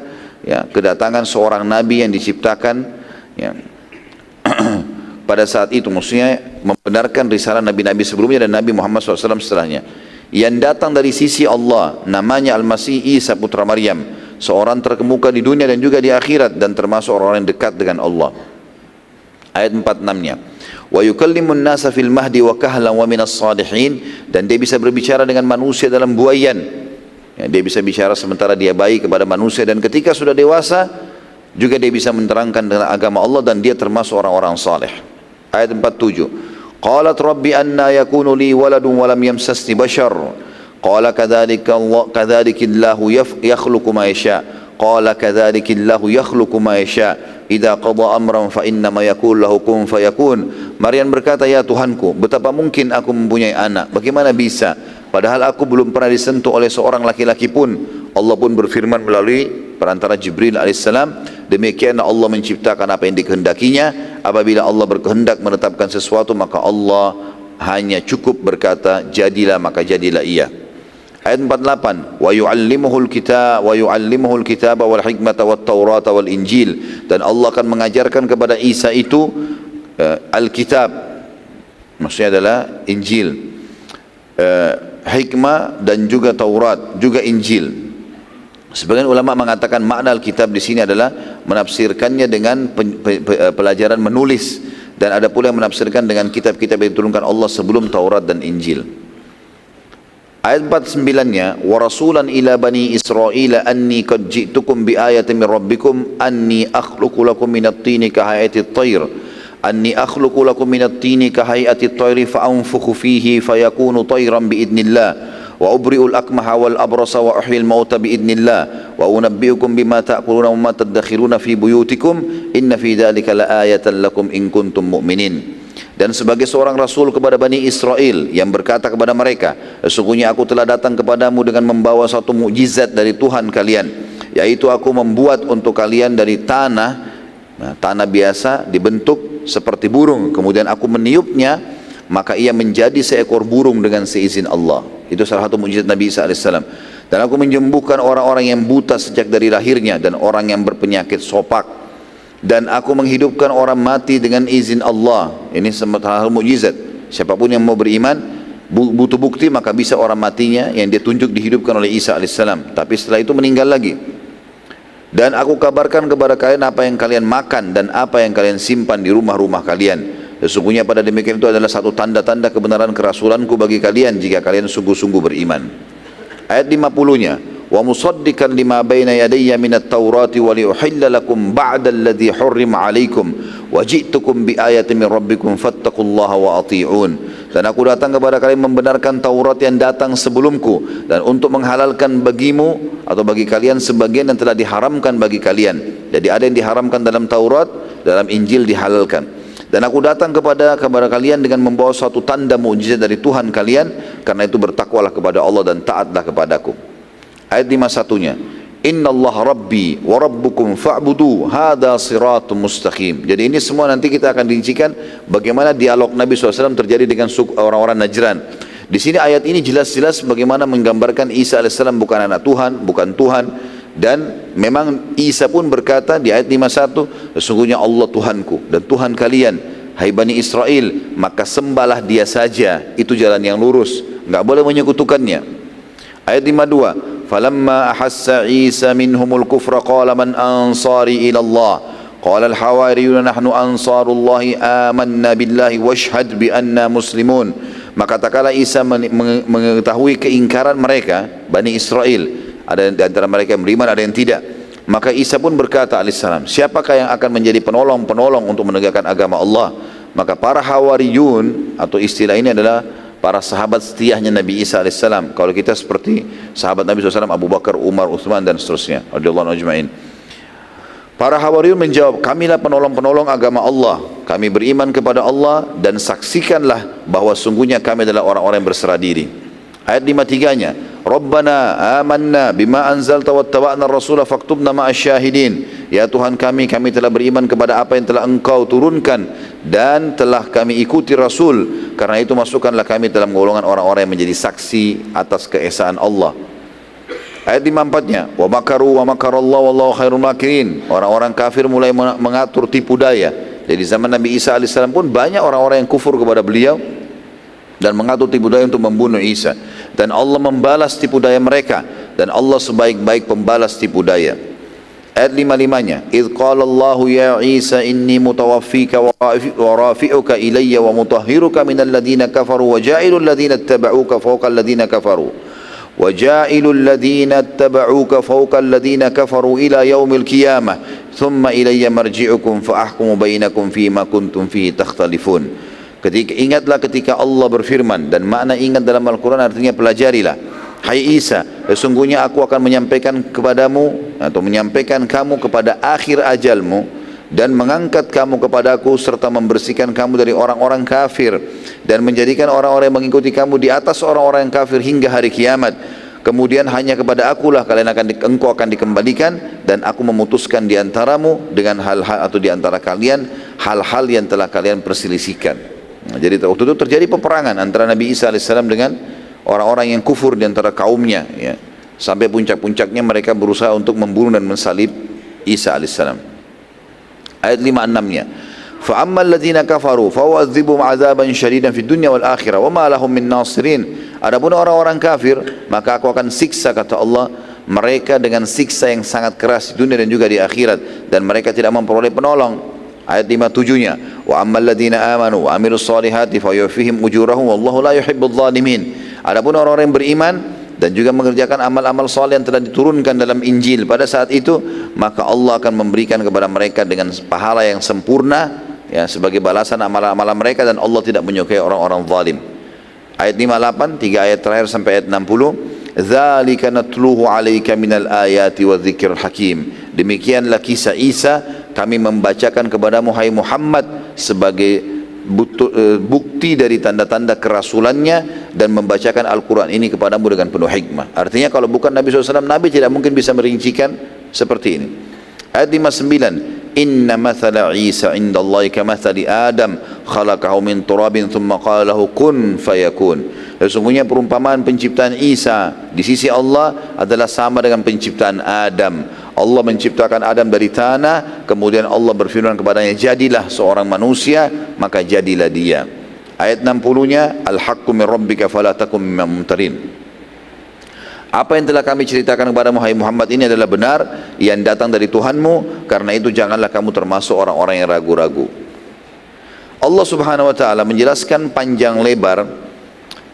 ya, kedatangan seorang nabi yang diciptakan, ya, pada saat itu, maksudnya membenarkan risalah nabi-nabi sebelumnya dan Nabi Muhammad SAW setelahnya, yang datang dari sisi Allah, namanya Al-Masih Isa putra Maryam, seorang terkemuka di dunia dan juga di akhirat, dan termasuk orang yang dekat dengan Allah. Ayat 46-nya, wa yukallimun nasa fil mahdi wa kahlan wa minas salihin, dan dia bisa berbicara dengan manusia dalam buaian, ya, dia bisa bicara sementara dia bayi kepada manusia, dan ketika sudah dewasa juga dia bisa menerangkan dengan agama Allah, dan dia termasuk orang-orang saleh. Ayat 47, qalat rabbi anna yakunu li waladun wa lam yamsasni bashar qala kadzalika yakhluqu ma yasha qala kadzalika yakhluqu ma yasha idza qada amran fa innama yaqulu lahu kun fayakun. Maryam berkata, ya Tuhanku, betapa mungkin aku mempunyai anak, bagaimana bisa, padahal aku belum pernah disentuh oleh seorang laki-laki pun. Allah pun berfirman melalui perantara Jibril alaihissalam, demikian Allah menciptakan apa yang dikehendakinya. Apabila Allah berkehendak menetapkan sesuatu, maka Allah hanya cukup berkata jadilah, maka jadilah ia. Ayat 48, wa yu'allimuhul kitaba wal hikmata wat taurata wal injil, dan Allah akan mengajarkan kepada Isa itu Alkitab, maksudnya adalah Injil, hikmah dan juga Taurat, juga Injil. Sebagian ulama mengatakan makna Alkitab di sini adalah menafsirkannya dengan pelajaran menulis, dan ada pula yang menafsirkan dengan kitab-kitab yang diturunkan Allah sebelum Taurat dan Injil. Ayat 49-nya, wa rasulan ila bani Israila anni qad ji'tukum bi ayatin min rabbikum anni akhluqu lakum minat tini ka hayati at-tayr anni akhluqu lakum minat tini ka hayati at-tayr fa anfukhu fihi fayakunu tayran bi idnillah wa ubri'ul akmaha wal abrasa wa uhyil mauta bi idnillah wa unabbi'ukum bima ta'kuluna wa ma tadakhiruna fi buyutikum inna fi dhalika laayatan lakum in kuntum mu'minin. Dan sebagai seorang rasul kepada Bani Israel yang berkata kepada mereka, sesungguhnya aku telah datang kepadamu dengan membawa satu mukjizat dari Tuhan kalian, yaitu aku membuat untuk kalian dari tanah Nah, tanah biasa dibentuk seperti burung, kemudian aku meniupnya, maka ia menjadi seekor burung dengan seizin Allah. Itu salah satu mukjizat Nabi Isa alaihissalam. Dan aku menyembuhkan orang-orang yang buta sejak dari lahirnya dan orang yang berpenyakit sopak. Dan aku menghidupkan orang mati dengan izin Allah. Ini salah satu mukjizat. Siapapun yang mau beriman butuh bukti, maka bisa orang matinya yang dia tunjuk dihidupkan oleh Isa alaihissalam. Tapi setelah itu meninggal lagi. Dan aku kabarkan kepada kalian apa yang kalian makan dan apa yang kalian simpan di rumah-rumah kalian. Sesungguhnya pada demikian itu adalah satu tanda-tanda kebenaran kerasulanku bagi kalian jika kalian sungguh-sungguh beriman. Ayat 50-nya, wa musaddiqan lima baina yadayya minat taurati wa liuhilla lakum ba'da alladhi hurrima alaikum wa ji'tukum bi ayatin min rabbikum fattaqullaha wa ati'un. Dan aku datang kepada kalian membenarkan Taurat yang datang sebelumku dan untuk menghalalkan bagimu atau bagi kalian sebagian yang telah diharamkan bagi kalian. Jadi ada yang diharamkan dalam Taurat, dalam Injil dihalalkan. Dan aku datang kepada kalian dengan membawa suatu tanda mukjizat dari Tuhan kalian, karena itu bertakwalah kepada Allah dan taatlah kepadaku. Ayat 51-nya, Innallaha rabbi wa rabbukum fa'budu hadha siratun mustaqim. Jadi ini semua nanti kita akan rincikan bagaimana dialog Nabi SAW terjadi dengan orang-orang Najran. Di sini ayat ini jelas-jelas bagaimana menggambarkan Isa AS bukan anak Tuhan, bukan Tuhan. Dan memang Isa pun berkata di ayat 51, sesungguhnya Allah Tuhanku dan Tuhan kalian, hai Bani Israel, maka sembahlah dia saja, itu jalan yang lurus, enggak boleh menyekutukannya. Ayat 52, falamma ahassa Isa minhumul kufra qala man ansari ila Allah qala al-hawariyuna nahnu ansarullahi amanna billahi washhad bi anna muslimun. Maka tak kala Isa mengetahui keingkaran mereka, Bani Israel, ada di antara mereka yang beriman, ada yang tidak, maka Isa pun berkata alaihissalam, siapakah yang akan menjadi penolong-penolong untuk menegakkan agama Allah? Maka para hawariyun, atau istilah ini adalah para sahabat setiahnya Nabi Isa alaihissalam. Kalau kita seperti sahabat Nabi SAW, Abu Bakar, Umar, Uthman dan seterusnya, radhiyallahu anhum ajma'in. Para hawariyun menjawab, kamilah penolong-penolong agama Allah, kami beriman kepada Allah dan saksikanlah bahwa sungguhnya kami adalah orang-orang yang berserah diri. Ayat 53-nya, Rabbana amanna bima anzalta wattaba'na ar-rasula faktubna ma'asyahidin. Ya Tuhan kami telah beriman kepada apa yang telah Engkau turunkan dan telah kami ikuti Rasul. Karena itu masukkanlah kami dalam golongan orang-orang yang menjadi saksi atas keesaan Allah. Ayat 54-nya, wa makaru wa makarallahu wallahu khairul makirin. Orang-orang kafir mulai mengatur tipu daya. Jadi zaman Nabi Isa alaihissalam pun banyak orang-orang yang kufur kepada beliau dan mengatur tipu daya untuk membunuh Isa. Dan Allah membalas tipu daya mereka, dan Allah sebaik-baik pembalas tipu daya. Ayat 55-nya, idh qala Allahu ya Isa inni mutawaffika wa rafi'uka ilayya wa mutahhiruka minal ladhina kafaru wa ja'ilul ladhina ittaba'uka fawqa alladhina kafaru wa ja'ilul ladhina ittaba'uka fawqa alladhina kafaru ila yaumil qiyamah thumma ilayya marji'ukum fa ahkumu bainakum fima kuntum fihi takhtalifun. Ingatlah ketika Allah berfirman, dan makna ingat dalam Al-Quran artinya pelajarilah. Hai Isa, sesungguhnya aku akan menyampaikan kepadamu atau menyampaikan kamu kepada akhir ajalmu dan mengangkat kamu kepadaku serta membersihkan kamu dari orang-orang kafir dan menjadikan orang-orang yang mengikuti kamu di atas orang-orang yang kafir hingga hari kiamat. Kemudian hanya kepada akulah engkau akan dikembalikan, dan aku memutuskan di antaramu dengan hal-hal atau di antara kalian hal-hal yang telah kalian perselisihkan. Nah, jadi waktu itu terjadi peperangan antara Nabi Isa alaihissalam dengan orang-orang yang kufur di antara kaumnya, ya. Sampai puncak-puncaknya mereka berusaha untuk membunuh dan mensalib Isa alaihissalam. Ayat 56-nya, fa ammal ladzina kafaru fa u'adzibum 'adzaban syadidan fid dunya wal akhirah wa ma lahum min nasirin. Adapun orang-orang kafir, maka aku akan siksa, kata Allah, mereka dengan siksa yang sangat keras di dunia dan juga di akhirat, dan mereka tidak memperoleh penolong. Ayat 57-nya, wa ammal ladzina amanu wa amilus solihati fa yuwaffihim ujurahum wallahu la yuhibbudz zalimin. Adapun orang-orang yang beriman dan juga mengerjakan amal-amal saleh yang telah diturunkan dalam Injil pada saat itu, maka Allah akan memberikan kepada mereka dengan pahala yang sempurna, ya, sebagai balasan amal-amal mereka, dan Allah tidak menyukai orang-orang zalim. Ayat 58, 3 ayat terakhir sampai ayat 60, dzalika natluhu 'alaika minal ayati wadh-dzikril hakim. Demikianlah kisah Isa kami membacakan kepadamu hai Muhammad sebagai bukti dari tanda-tanda kerasulannya, dan membacakan Al-Quran ini kepadamu dengan penuh hikmah. Artinya kalau bukan Nabi SAW, Nabi tidak mungkin bisa merincikan seperti ini. Ayat 59, inna mathala Isa indallahi kamathali Adam khalaqahu min turabin thumma qala lahu kun fayakun. Sesungguhnya perumpamaan penciptaan Isa di sisi Allah adalah sama dengan penciptaan Adam. Allah menciptakan Adam dari tanah, kemudian Allah berfirman kepadanya, jadilah seorang manusia, maka jadilah dia. Ayat 60-nya, al-haqqu min rabbika fala takum minal mumtarin. Apa yang telah kami ceritakan kepada Muhammad ini adalah benar, yang datang dari Tuhanmu, karena itu janganlah kamu termasuk orang-orang yang ragu-ragu. Allah Subhanahu wa taala menjelaskan panjang lebar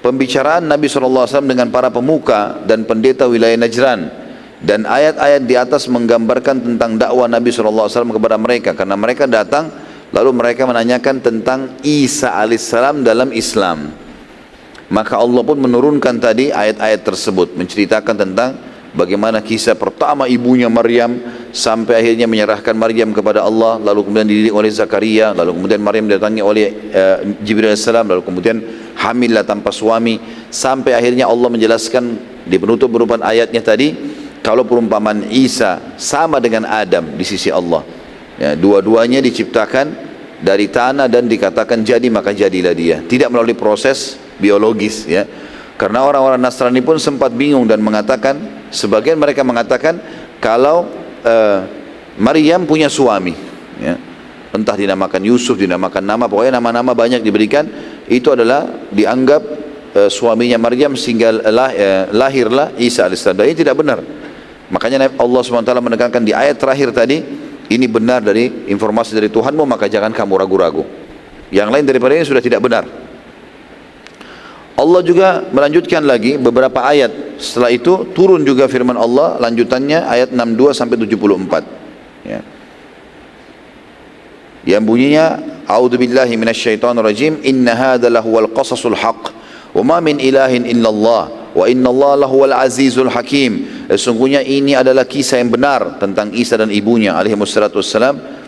pembicaraan Nabi SAW dengan para pemuka dan pendeta wilayah Najran, dan ayat-ayat di atas menggambarkan tentang dakwah Nabi SAW kepada mereka, karena mereka datang lalu mereka menanyakan tentang Isa alaihissalam dalam Islam. Maka Allah pun menurunkan tadi ayat-ayat tersebut menceritakan tentang bagaimana kisah pertama ibunya Maryam sampai akhirnya menyerahkan Maryam kepada Allah, lalu kemudian dididik oleh Zakaria, lalu kemudian Maryam didatangi oleh Jibril AS, lalu kemudian hamillah tanpa suami, sampai akhirnya Allah menjelaskan di penutup berupa ayatnya tadi kalau perumpamaan Isa sama dengan Adam di sisi Allah, ya, dua-duanya diciptakan dari tanah dan dikatakan jadi maka jadilah dia, tidak melalui proses biologis, ya. Karena orang-orang Nasrani pun sempat bingung dan mengatakan, sebagian mereka mengatakan kalau Maryam punya suami, ya, entah dinamakan Yusuf, dinamakan nama, pokoknya nama-nama banyak diberikan, itu adalah dianggap suaminya Maryam sehingga lahirlah Isa alaihissalam. Dan ini tidak benar. Makanya Allah SWT menekankan di ayat terakhir tadi, ini benar dari informasi dari Tuhanmu, maka jangan kamu ragu-ragu. Yang lain daripada ini sudah tidak benar. Allah juga melanjutkan lagi beberapa ayat. Setelah itu turun juga firman Allah lanjutannya ayat 62 sampai 74. Ya. Yang bunyinya a'udzubillahi minasyaitonirrajim inna hadza lahuwal qasasul haqq wa ma min ilahin illallah wa innallaha lahuwal azizul hakim. Sesungguhnya ini adalah kisah yang benar tentang Isa dan ibunya alaihi wassalatu wassalam.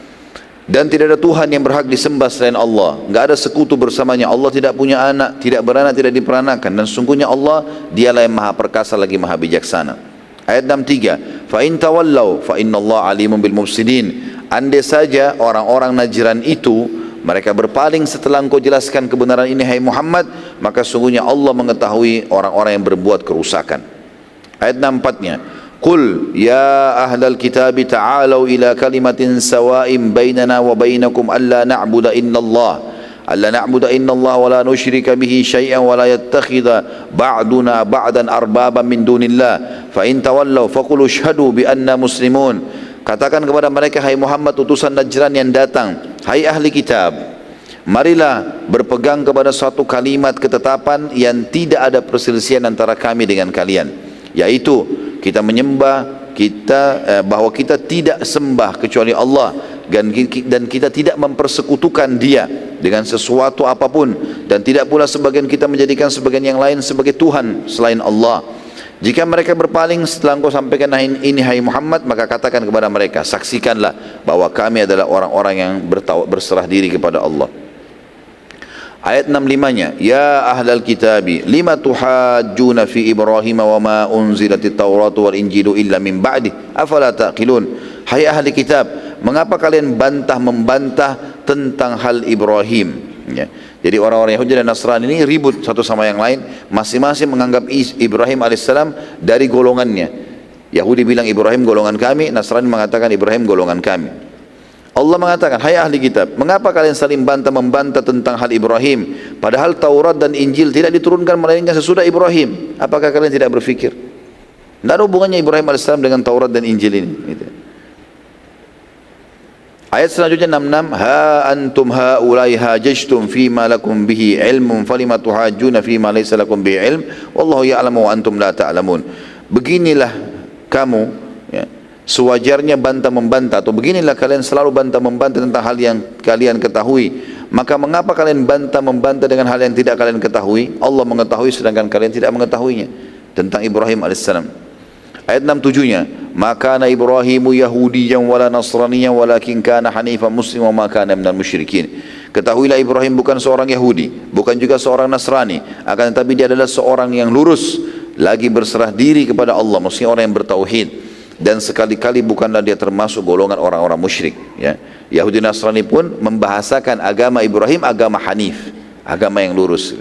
Dan tidak ada Tuhan yang berhak disembah selain Allah, enggak ada sekutu bersamanya. Allah tidak punya anak, tidak beranak, tidak diperanakan, dan sesungguhnya Allah dialah yang maha perkasa lagi maha bijaksana. Ayat 63, fa in tawallau fa innallaha alimun bil mufsidin. Andai saja orang-orang Najran itu mereka berpaling setelah engkau jelaskan kebenaran ini hai Muhammad, maka sungguhnya Allah mengetahui orang-orang yang berbuat kerusakan. Ayat 64-nya, Qul ya ahlal kitab ta'alau ila kalimatin sawa'in bainana wa bainakum alla na'budu illallah wa la nusyrika bihi syai'an wa la yattakhidha ba'duna ba'dan arbaban min dunillah fa in tawallaw faqul ashhadu bi anna muslimun. Katakan kepada mereka, hai Muhammad utusan Najran yang datang, hai ahli kitab, marilah berpegang kepada suatu kalimat ketetapan yang tidak ada perselisihan antara kami dengan kalian, yaitu kita menyembah bahwa kita tidak sembah kecuali Allah, dan kita tidak mempersekutukan dia dengan sesuatu apapun, dan tidak pula sebagian kita menjadikan sebagian yang lain sebagai Tuhan selain Allah. Jika mereka berpaling setelah engkau sampaikan ini hai Muhammad, maka katakan kepada mereka, saksikanlah bahwa kami adalah orang-orang yang berserah diri kepada Allah. Ayat 65-nya, ya ahlal kitabi lima tuhajjuna fi Ibrahim wa ma unzilatit Tauratu wal Injilu illa min ba'di afala taqilun. Hai ahli kitab, mengapa kalian membantah tentang hal Ibrahim, ya. Jadi orang-orang Yahudi dan Nasrani ini ribut satu sama yang lain, masing-masing menganggap Ibrahim alaihissalam dari golongannya. Yahudi bilang Ibrahim golongan kami, Nasrani mengatakan Ibrahim golongan kami. Allah mengatakan, hai ahli kitab, mengapa kalian saling membantah tentang hal Ibrahim, padahal Taurat dan Injil tidak diturunkan melainkan sesudah Ibrahim? Apakah kalian tidak berfikir? Tidak ada hubungannya Ibrahim AS dengan Taurat dan Injil ini, gitu. Ayat selanjutnya 66, ha antum haulai hajajtum fima lakum bihi ilmun falima tuhajjuna fima laysa lakum bihi ilm wallahu ya'lamu wa antum la ta'lamun. Beginilah kamu, ya, sewajarnya bantah-membantah, atau beginilah kalian selalu bantah-membantah tentang hal yang kalian ketahui. Maka mengapa kalian bantah-membantah dengan hal yang tidak kalian ketahui? Allah mengetahui sedangkan kalian tidak mengetahuinya. Tentang Ibrahim AS. Ayat 67-nya, maka na Ibrahimu Yahudiyan wala Nasraniyan walakin kana hanifan muslim wa ma kana minal musyrikin. Ketahuilah Ibrahim bukan seorang Yahudi, bukan juga seorang Nasrani, akan tetapi dia adalah seorang yang lurus, lagi berserah diri kepada Allah, maksudnya orang yang bertauhid. dan sekali-kali bukanlah dia termasuk golongan orang-orang musyrik. Ya. Yahudi Nasrani pun membahasakan agama Ibrahim agama Hanif, agama yang lurus.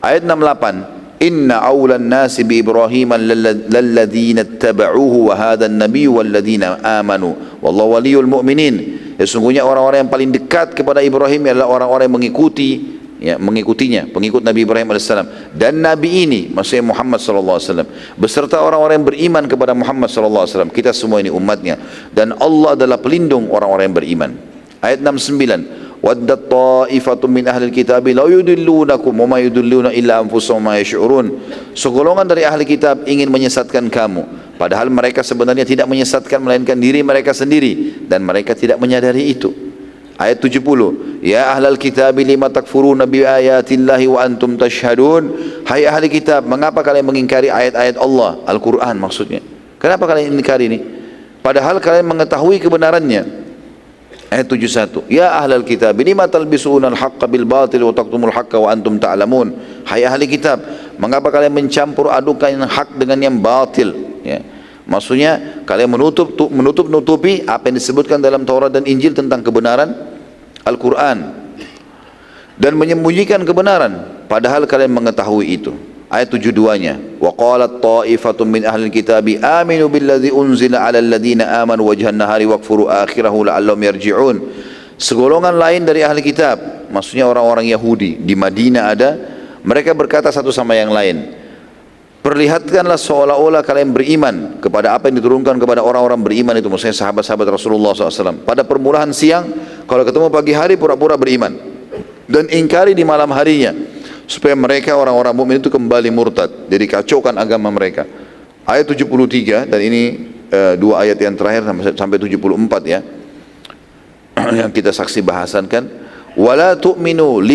Ayat 68, Inna awlan nasi bi Ibrahim lalladzina ittaba'uhu wa hadha an-nabiy walladzina amanu wallahu waliyul mu'minin. Sesungguhnya orang-orang yang paling dekat kepada Ibrahim adalah orang-orang yang mengikutinya, pengikut Nabi Ibrahim alaihissalam, dan Nabi ini maksudnya Muhammad sallallahu alaihi wasallam beserta orang-orang yang beriman kepada Muhammad sallallahu alaihi wasallam. Kita semua ini umatnya, dan Allah adalah pelindung orang-orang yang beriman. Ayat 69, waddat ta'ifatun min ahli kitab la yudillunakum wa ma yudilluna illa anfusahum ma yash'urun. Segolongan dari ahli kitab ingin menyesatkan kamu, padahal mereka sebenarnya tidak menyesatkan melainkan diri mereka sendiri, dan mereka tidak menyadari itu. Ayat 70, ya ahlal kitab lima takfuruna bi ayatillahi wa antum tashhadun. Hai ahli kitab, mengapa kalian mengingkari ayat-ayat Allah, Al-Quran maksudnya? Kenapa kalian ingkari ini? Padahal kalian mengetahui kebenarannya. Ayat 71, ya ahlal kitab lima talbisuna al-haqqa bil batil wa taqtumul haqqa wa antum ta'lamun. Hai ahli kitab, mengapa kalian mencampur adukan yang hak dengan yang batil? Ya. Maksudnya kalian menutup-nutupi apa yang disebutkan dalam Taurat dan Injil tentang kebenaran Al-Quran, dan menyembunyikan kebenaran padahal kalian mengetahui itu. Ayat 72-nya, wa qalat ta'ifatun min ahli kitabi aminu billadzi unzila 'alal ladzina amanu wajhan nahari wakfuru akhirahu la'allahum yarji'un. Segolongan lain dari ahli kitab, maksudnya orang-orang Yahudi di Madinah ada, mereka berkata satu sama yang lain, perlihatkanlah seolah-olah kalian beriman kepada apa yang diturunkan kepada orang-orang beriman itu, maksudnya sahabat-sahabat Rasulullah SAW. Pada permulaan siang, kalau ketemu pagi hari pura-pura beriman, dan ingkari di malam harinya, supaya mereka orang-orang mukmin itu kembali murtad, jadi kacaukan agama mereka. Ayat 73, dan ini dua ayat yang terakhir sampai 74 ya, yang kita saksi bahasankan. Wala tu'minu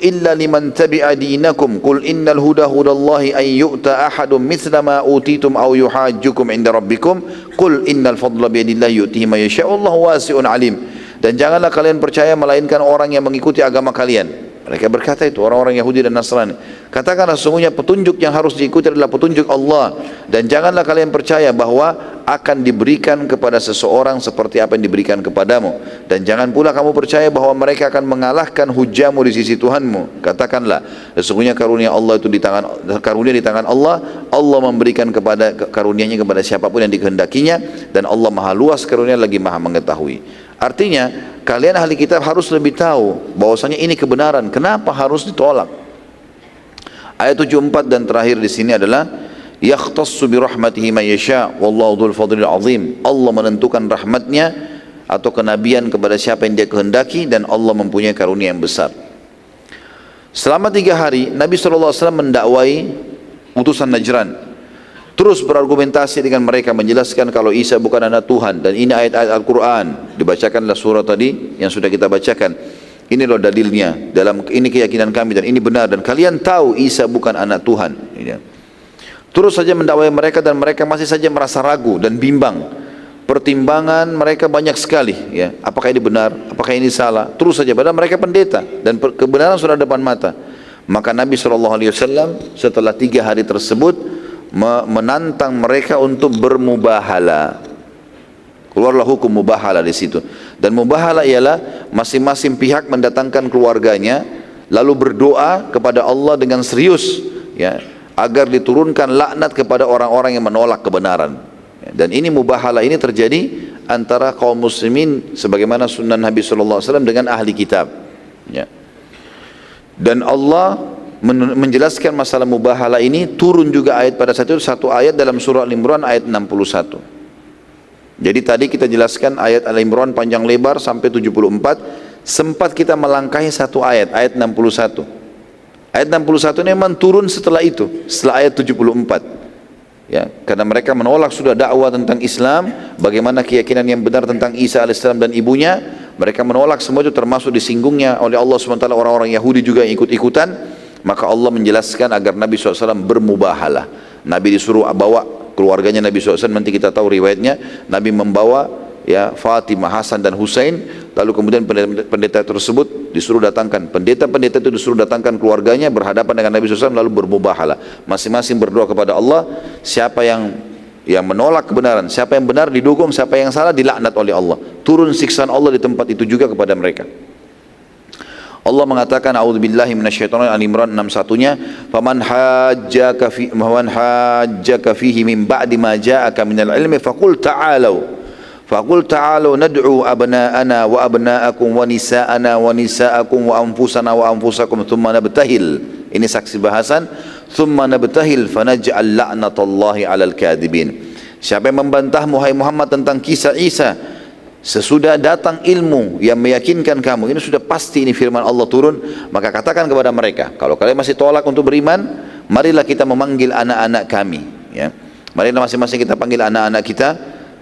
illa liman tabi'a dinakum qul innal huda hudallahi an yu'ta ahadun mithla ma utitum aw yuhajjukum 'inda rabbikum qul innal fadla biyadillahi yu'tihi man yasha'u wallahu wasi'un 'alim. Dan janganlah kalian percaya melainkan orang yang mengikuti agama kalian. Mereka berkata itu orang-orang Yahudi dan Nasrani. Katakanlah sesungguhnya petunjuk yang harus diikuti adalah petunjuk Allah, dan janganlah kalian percaya bahwa akan diberikan kepada seseorang seperti apa yang diberikan kepadamu, dan jangan pula kamu percaya bahwa mereka akan mengalahkan hujahmu di sisi Tuhanmu. Katakanlah sesungguhnya karunia Allah itu di tangan Allah. Allah memberikan kepada karunia-Nya kepada siapapun yang dikehendakinya, dan Allah maha luas karunia lagi maha mengetahui. Artinya kalian ahli kitab harus lebih tahu bahwasanya ini kebenaran. Kenapa harus ditolak? Ayat 74 dan terakhir di sini adalah yakhtassu bi rahmatihi man yasha wallahu dzul fadlil azim. Allah menentukan rahmatnya atau kenabian kepada siapa yang dia kehendaki, dan Allah mempunyai karunia yang besar. Selama 3 hari Nabi SAW mendakwai utusan Najran, terus berargumentasi dengan mereka, menjelaskan kalau Isa bukan anak Tuhan, dan ini ayat-ayat Al-Quran. Dibacakanlah surah tadi yang sudah kita bacakan, ini loh dalilnya, dalam ini keyakinan kami dan ini benar, dan kalian tahu Isa bukan anak Tuhan. Terus saja mendakwai mereka, dan mereka masih saja merasa ragu dan bimbang. Pertimbangan mereka banyak sekali ya, apakah ini benar, apakah ini salah. Terus saja, padahal mereka pendeta dan kebenaran sudah depan mata. Maka Nabi SAW setelah 3 hari tersebut menantang mereka untuk bermubahala. Keluarlah hukum mubahala di situ. Dan mubahala ialah masing-masing pihak mendatangkan keluarganya lalu berdoa kepada Allah dengan serius ya, agar diturunkan laknat kepada orang-orang yang menolak kebenaran. Dan ini mubahala ini terjadi antara kaum muslimin sebagaimana sunnah Nabi SAW dengan ahli kitab ya. Dan Allah menjelaskan masalah mubahala ini, turun juga ayat pada saat itu, satu ayat dalam surah Al-Imran ayat 61. Jadi tadi kita jelaskan ayat Al-Imran panjang lebar sampai 74, sempat kita melangkahi satu ayat, ayat 61. Ayat 61 ini memang turun setelah itu, setelah ayat 74. Ya, karena mereka menolak sudah dakwah tentang Islam, bagaimana keyakinan yang benar tentang Isa alaihissalam dan ibunya, mereka menolak semua itu, termasuk disinggungnya oleh Allah SWT orang-orang Yahudi juga yang ikut-ikutan. Maka Allah menjelaskan agar Nabi SAW bermubahalah. Nabi disuruh bawa keluarganya Nabi SAW, nanti kita tahu riwayatnya. Nabi membawa ya Fatimah, Hasan dan Husain, lalu kemudian pendeta tersebut disuruh datangkan, pendeta-pendeta itu disuruh datangkan keluarganya berhadapan dengan Nabi SAW lalu bermubahalah. Masing-masing berdoa kepada Allah, siapa yang yang menolak kebenaran. Siapa yang benar didukung, siapa yang salah dilaknat oleh Allah. Turun siksaan Allah di tempat itu juga kepada mereka. Allah mengatakan, a'udzubillahi minasyaitonir rajim, Al-Imran 61-nya, "Faman hajjaka fihi min ba'di ma ja'aka minal ilmi faqul ta'alu nad'u abna'ana wa abna'akum wa nisa'ana wa nisa'akum wa anfusana wa anfusakum thumma nabtahil." Ini saksi bahasan. "Thumma nabtahil fanaj'al la'natallahi 'alal kadhibin." Siapa yang membantah wahai Muhammad tentang kisah Isa sesudah datang ilmu yang meyakinkan kamu, ini sudah pasti ini firman Allah turun, maka katakan kepada mereka, kalau kalian masih tolak untuk beriman, marilah kita memanggil anak-anak kami, ya. Marilah masing-masing kita panggil anak-anak kita,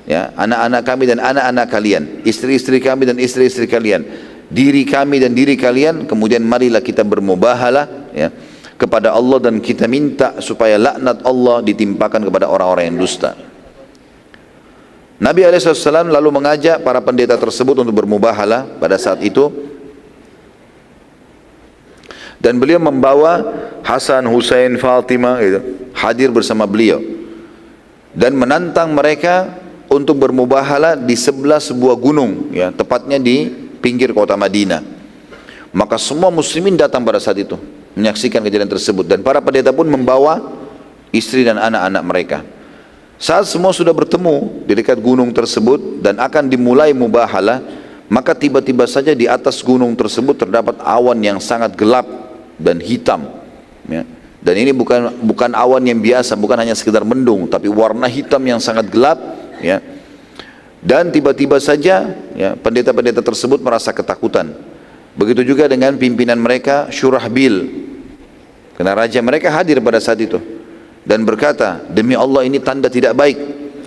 ya, anak-anak kami dan anak-anak kalian, istri-istri kami dan istri-istri kalian, diri kami dan diri kalian, kemudian marilah kita bermubahalah, ya, kepada Allah dan kita minta supaya laknat Allah ditimpakan kepada orang-orang yang dusta. Nabi SAW lalu mengajak para pendeta tersebut untuk bermubahalah pada saat itu, dan beliau membawa Hasan, Husain, Fatimah gitu, hadir bersama beliau dan menantang mereka untuk bermubahalah di sebelah sebuah gunung, ya, tepatnya di pinggir kota Madinah. Maka semua muslimin datang pada saat itu menyaksikan kejadian tersebut, dan para pendeta pun membawa istri dan anak-anak mereka. Saat semua sudah bertemu di dekat gunung tersebut dan akan dimulai mubahalah, maka tiba-tiba saja di atas gunung tersebut terdapat awan yang sangat gelap dan hitam, ya. Dan ini bukan awan yang biasa, bukan hanya sekedar mendung, tapi warna hitam yang sangat gelap, ya. Dan tiba-tiba saja, ya, pendeta-pendeta tersebut merasa ketakutan. Begitu juga dengan pimpinan mereka Syurahbil, karena raja mereka hadir pada saat itu dan berkata, demi Allah ini tanda tidak baik,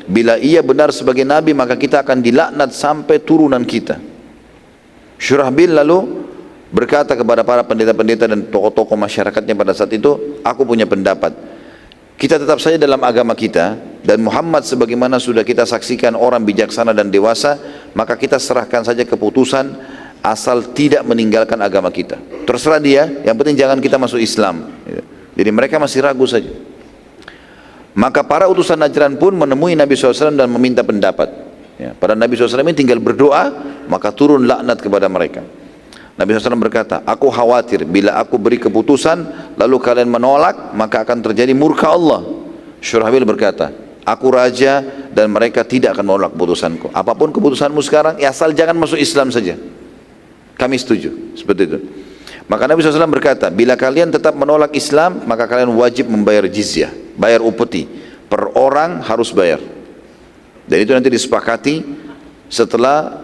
bila ia benar sebagai nabi maka kita akan dilaknat sampai turunan kita. Syurahbil lalu berkata kepada para pendeta-pendeta dan tokoh-tokoh masyarakatnya pada saat itu, aku punya pendapat, kita tetap saja dalam agama kita, dan Muhammad sebagaimana sudah kita saksikan orang bijaksana dan dewasa, maka kita serahkan saja keputusan asal tidak meninggalkan agama kita. Terserah dia, yang penting jangan kita masuk Islam. Jadi mereka masih ragu saja. Maka para utusan Najran pun menemui Nabi SAW dan meminta pendapat, ya. Pada Nabi SAW ini tinggal berdoa, maka turun laknat kepada mereka. Nabi SAW berkata, aku khawatir bila aku beri keputusan lalu kalian menolak, maka akan terjadi murka Allah. Syurahbil berkata, aku raja dan mereka tidak akan menolak keputusanku. Apapun keputusanmu sekarang, ya asal jangan masuk Islam saja, kami setuju. Seperti itu. Maka Nabi SAW berkata, bila kalian tetap menolak Islam, maka kalian wajib membayar jizyah, bayar upeti, per orang harus bayar. Dan itu nanti disepakati setelah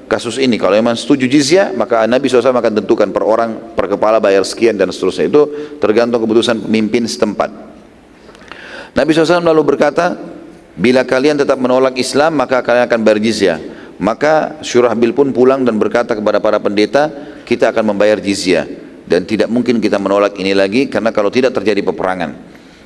kasus ini. Kalau memang setuju jizyah, maka Nabi SAW akan tentukan per orang, per kepala bayar sekian dan seterusnya. Itu tergantung keputusan pemimpin setempat. Nabi SAW lalu berkata, bila kalian tetap menolak Islam, maka kalian akan bayar jizyah. Maka Syurahbil pun pulang dan berkata kepada para pendeta, kita akan membayar jizyah dan tidak mungkin kita menolak ini lagi, karena kalau tidak terjadi peperangan.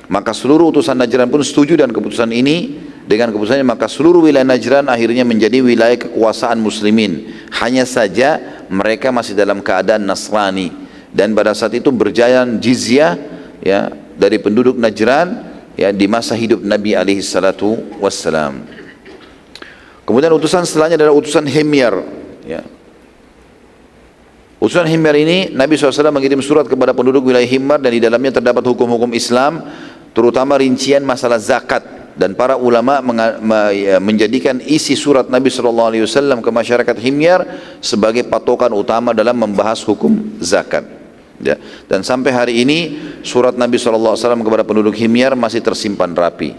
Maka seluruh utusan Najran pun setuju dengan keputusan ini. Dengan keputusannya maka seluruh wilayah Najran akhirnya menjadi wilayah kekuasaan muslimin. Hanya saja mereka masih dalam keadaan Nasrani, dan pada saat itu berjalan jizyah, ya, dari penduduk Najran, ya, di masa hidup Nabi SAW. Kemudian utusan setelahnya adalah utusan Himyar, ya. Utusan Himyar ini Nabi SAW mengirim surat kepada penduduk wilayah Himyar, dan di dalamnya terdapat hukum-hukum Islam, terutama rincian masalah zakat. Dan para ulama menjadikan isi surat Nabi SAW ke masyarakat Himyar sebagai patokan utama dalam membahas hukum zakat, ya. Dan sampai hari ini surat Nabi SAW kepada penduduk Himyar masih tersimpan rapi.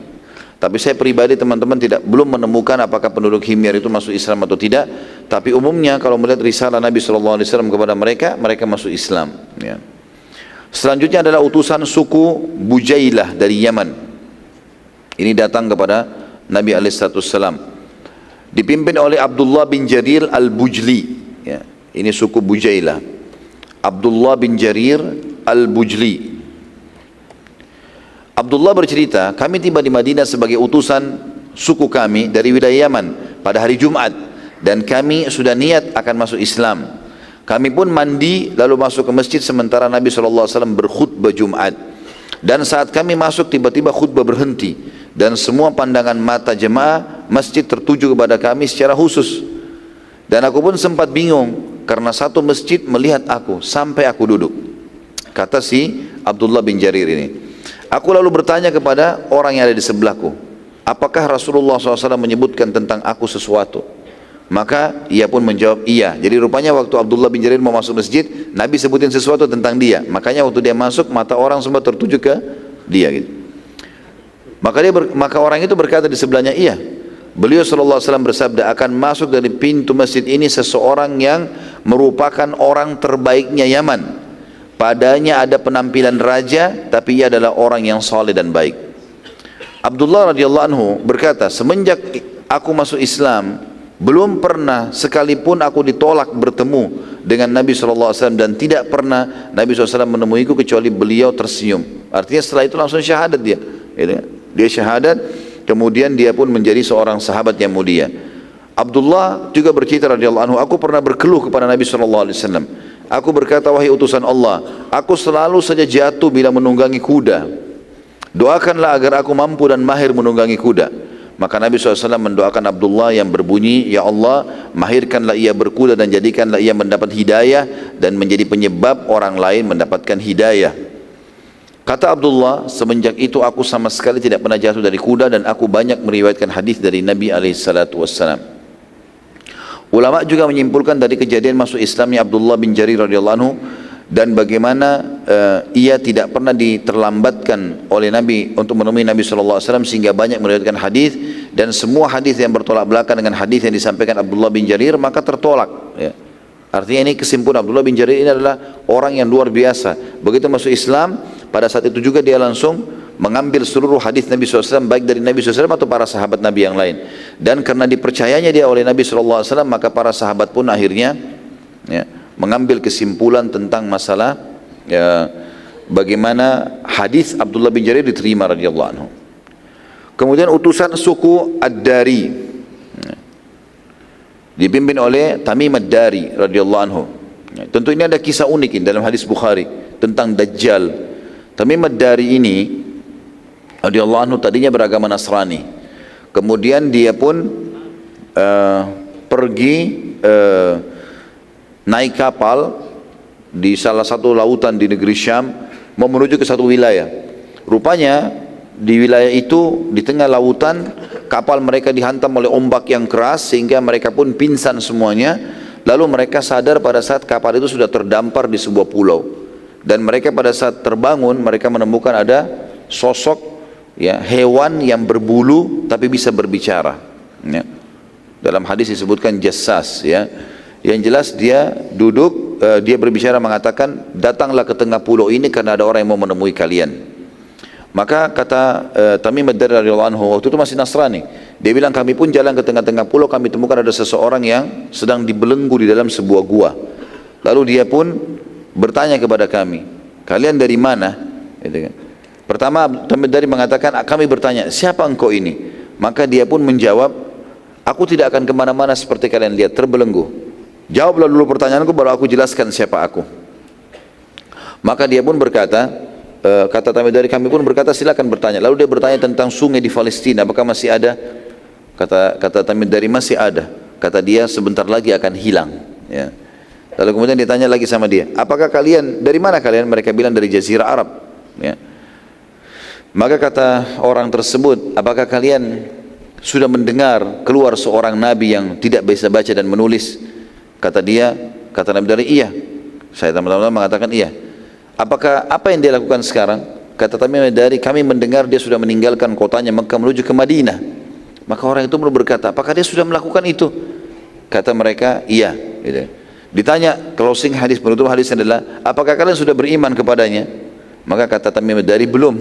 Tapi saya pribadi teman-teman belum menemukan apakah penduduk Himyar itu masuk Islam atau tidak. Tapi umumnya kalau melihat risalah Nabi SAW kepada mereka, mereka masuk Islam, ya. Selanjutnya adalah utusan suku Bujailah dari Yaman. Ini datang kepada Nabi SAW, dipimpin oleh Abdullah bin Jarir al-Bujli, ya. Ini suku Bujailah, Abdullah bin Jarir al-Bujli. Abdullah bercerita, kami tiba di Madinah sebagai utusan suku kami dari wilayah Yaman pada hari Jumat, dan kami sudah niat akan masuk Islam. Kami pun mandi lalu masuk ke masjid sementara Nabi SAW berkhutbah Jumat. Dan saat kami masuk tiba-tiba khutbah berhenti, dan semua pandangan mata jemaah masjid tertuju kepada kami secara khusus. Dan aku pun sempat bingung karena satu masjid melihat aku sampai aku duduk. Kata si Abdullah bin Jarir ini. Aku lalu bertanya kepada orang yang ada di sebelahku, apakah Rasulullah SAW menyebutkan tentang aku sesuatu? Maka ia pun menjawab iya. Jadi rupanya waktu Abdullah bin Jarir mau masuk masjid, Nabi sebutin sesuatu tentang dia. Makanya waktu dia masuk, mata orang semua tertuju ke dia gitu. Maka orang itu berkata di sebelahnya, iya. Beliau SAW bersabda, akan masuk dari pintu masjid ini seseorang yang merupakan orang terbaiknya Yaman. Padanya ada penampilan raja, tapi ia adalah orang yang saleh dan baik. Abdullah radhiyallahu anhu berkata, semenjak aku masuk Islam, belum pernah sekalipun aku ditolak bertemu dengan Nabi SAW, dan tidak pernah Nabi SAW menemuiku kecuali beliau tersenyum. Artinya setelah itu langsung syahadat dia. Dia syahadat, kemudian dia pun menjadi seorang sahabat yang mulia. Abdullah juga bercerita radhiyallahu anhu, aku pernah berkeluh kepada Nabi SAW. Aku berkata, wahai utusan Allah, aku selalu saja jatuh bila menunggangi kuda. Doakanlah agar aku mampu dan mahir menunggangi kuda. Maka Nabi SAW mendoakan Abdullah yang berbunyi, ya Allah, mahirkanlah ia berkuda dan jadikanlah ia mendapat hidayah dan menjadi penyebab orang lain mendapatkan hidayah. Kata Abdullah, semenjak itu aku sama sekali tidak pernah jatuh dari kuda, dan aku banyak meriwayatkan hadis dari Nabi SAW. Ulama juga menyimpulkan dari kejadian masuk Islamnya Abdullah bin Jarir radhiyallahu anhu, dan bagaimana ia tidak pernah diterlambatkan oleh Nabi untuk menemui Nabi SAW, sehingga banyak meriwayatkan hadis, dan semua hadis yang bertolak belakang dengan hadis yang disampaikan Abdullah bin Jarir maka tertolak. Ya. Artinya ini kesimpulan, Abdullah bin Jarir ini adalah orang yang luar biasa. Begitu masuk Islam, pada saat itu juga dia langsung mengambil seluruh hadis Nabi SAW, baik dari Nabi SAW atau para sahabat Nabi yang lain. Dan karena dipercayanya dia oleh Nabi SAW, maka para sahabat pun akhirnya ya, mengambil kesimpulan tentang masalah ya, bagaimana hadis Abdullah bin Jarir diterima radhiyallahu anhu. Kemudian utusan suku Ad-Dari dipimpin oleh Tamim Ad-Dari radhiyallahu anhu. Tentu ini ada kisah unik dalam hadis Bukhari tentang Dajjal. Tamim Ad-Dari ini radhiyallahu anhu tadinya beragama Nasrani. Kemudian dia pun pergi naik kapal di salah satu lautan di negeri Syam, mau menuju ke satu wilayah. Rupanya di wilayah itu, di tengah lautan, kapal mereka dihantam oleh ombak yang keras sehingga mereka pun pingsan semuanya. Lalu mereka sadar pada saat kapal itu sudah terdampar di sebuah pulau. Dan mereka pada saat terbangun, mereka menemukan ada sosok ya, hewan yang berbulu tapi bisa berbicara. Ya. Dalam hadis disebutkan jassas, ya. Yang jelas dia duduk, dia berbicara mengatakan, datanglah ke tengah pulau ini karena ada orang yang mau menemui kalian. Maka kata Tamim Ad-Dari radhiyallahu anhu, waktu itu masih Nasrani, dia bilang, kami pun jalan ke tengah-tengah pulau, kami temukan ada seseorang yang sedang dibelenggu di dalam sebuah gua. Lalu dia pun bertanya kepada kami, kalian dari mana? Gitu kan. Pertama Tamim Ad-Dari mengatakan, kami bertanya, siapa engkau ini? Maka dia pun menjawab, aku tidak akan kemana-mana seperti kalian lihat, terbelenggu. Jawablah dulu pertanyaanku, baru aku jelaskan siapa aku. Maka dia pun berkata, kata Tamim Ad-Dari, kami pun berkata silakan bertanya. Lalu dia bertanya tentang sungai di Palestina, apakah masih ada? Kata Tamim Ad-Dari, masih ada. Kata dia, sebentar lagi akan hilang. Ya. Lalu kemudian ditanya lagi sama dia, apakah kalian, dari mana kalian? Mereka bilang dari Jazirah Arab. Ya. Maka kata orang tersebut, apakah kalian sudah mendengar keluar seorang nabi yang tidak bisa baca dan menulis? Kata dia, kata Nabi dari, iya. Saya teman-teman mengatakan iya. Apa yang dia lakukan sekarang? Kata Tamim Ad-Dari, kami mendengar dia sudah meninggalkan kotanya Mekah menuju ke Madinah. Maka orang itu berkata, apakah dia sudah melakukan itu? Kata mereka, iya. Gitu. Ditanya, closing hadis, penutup hadis adalah, apakah kalian sudah beriman kepadanya? Maka kata Tamim Ad-Dari, belum.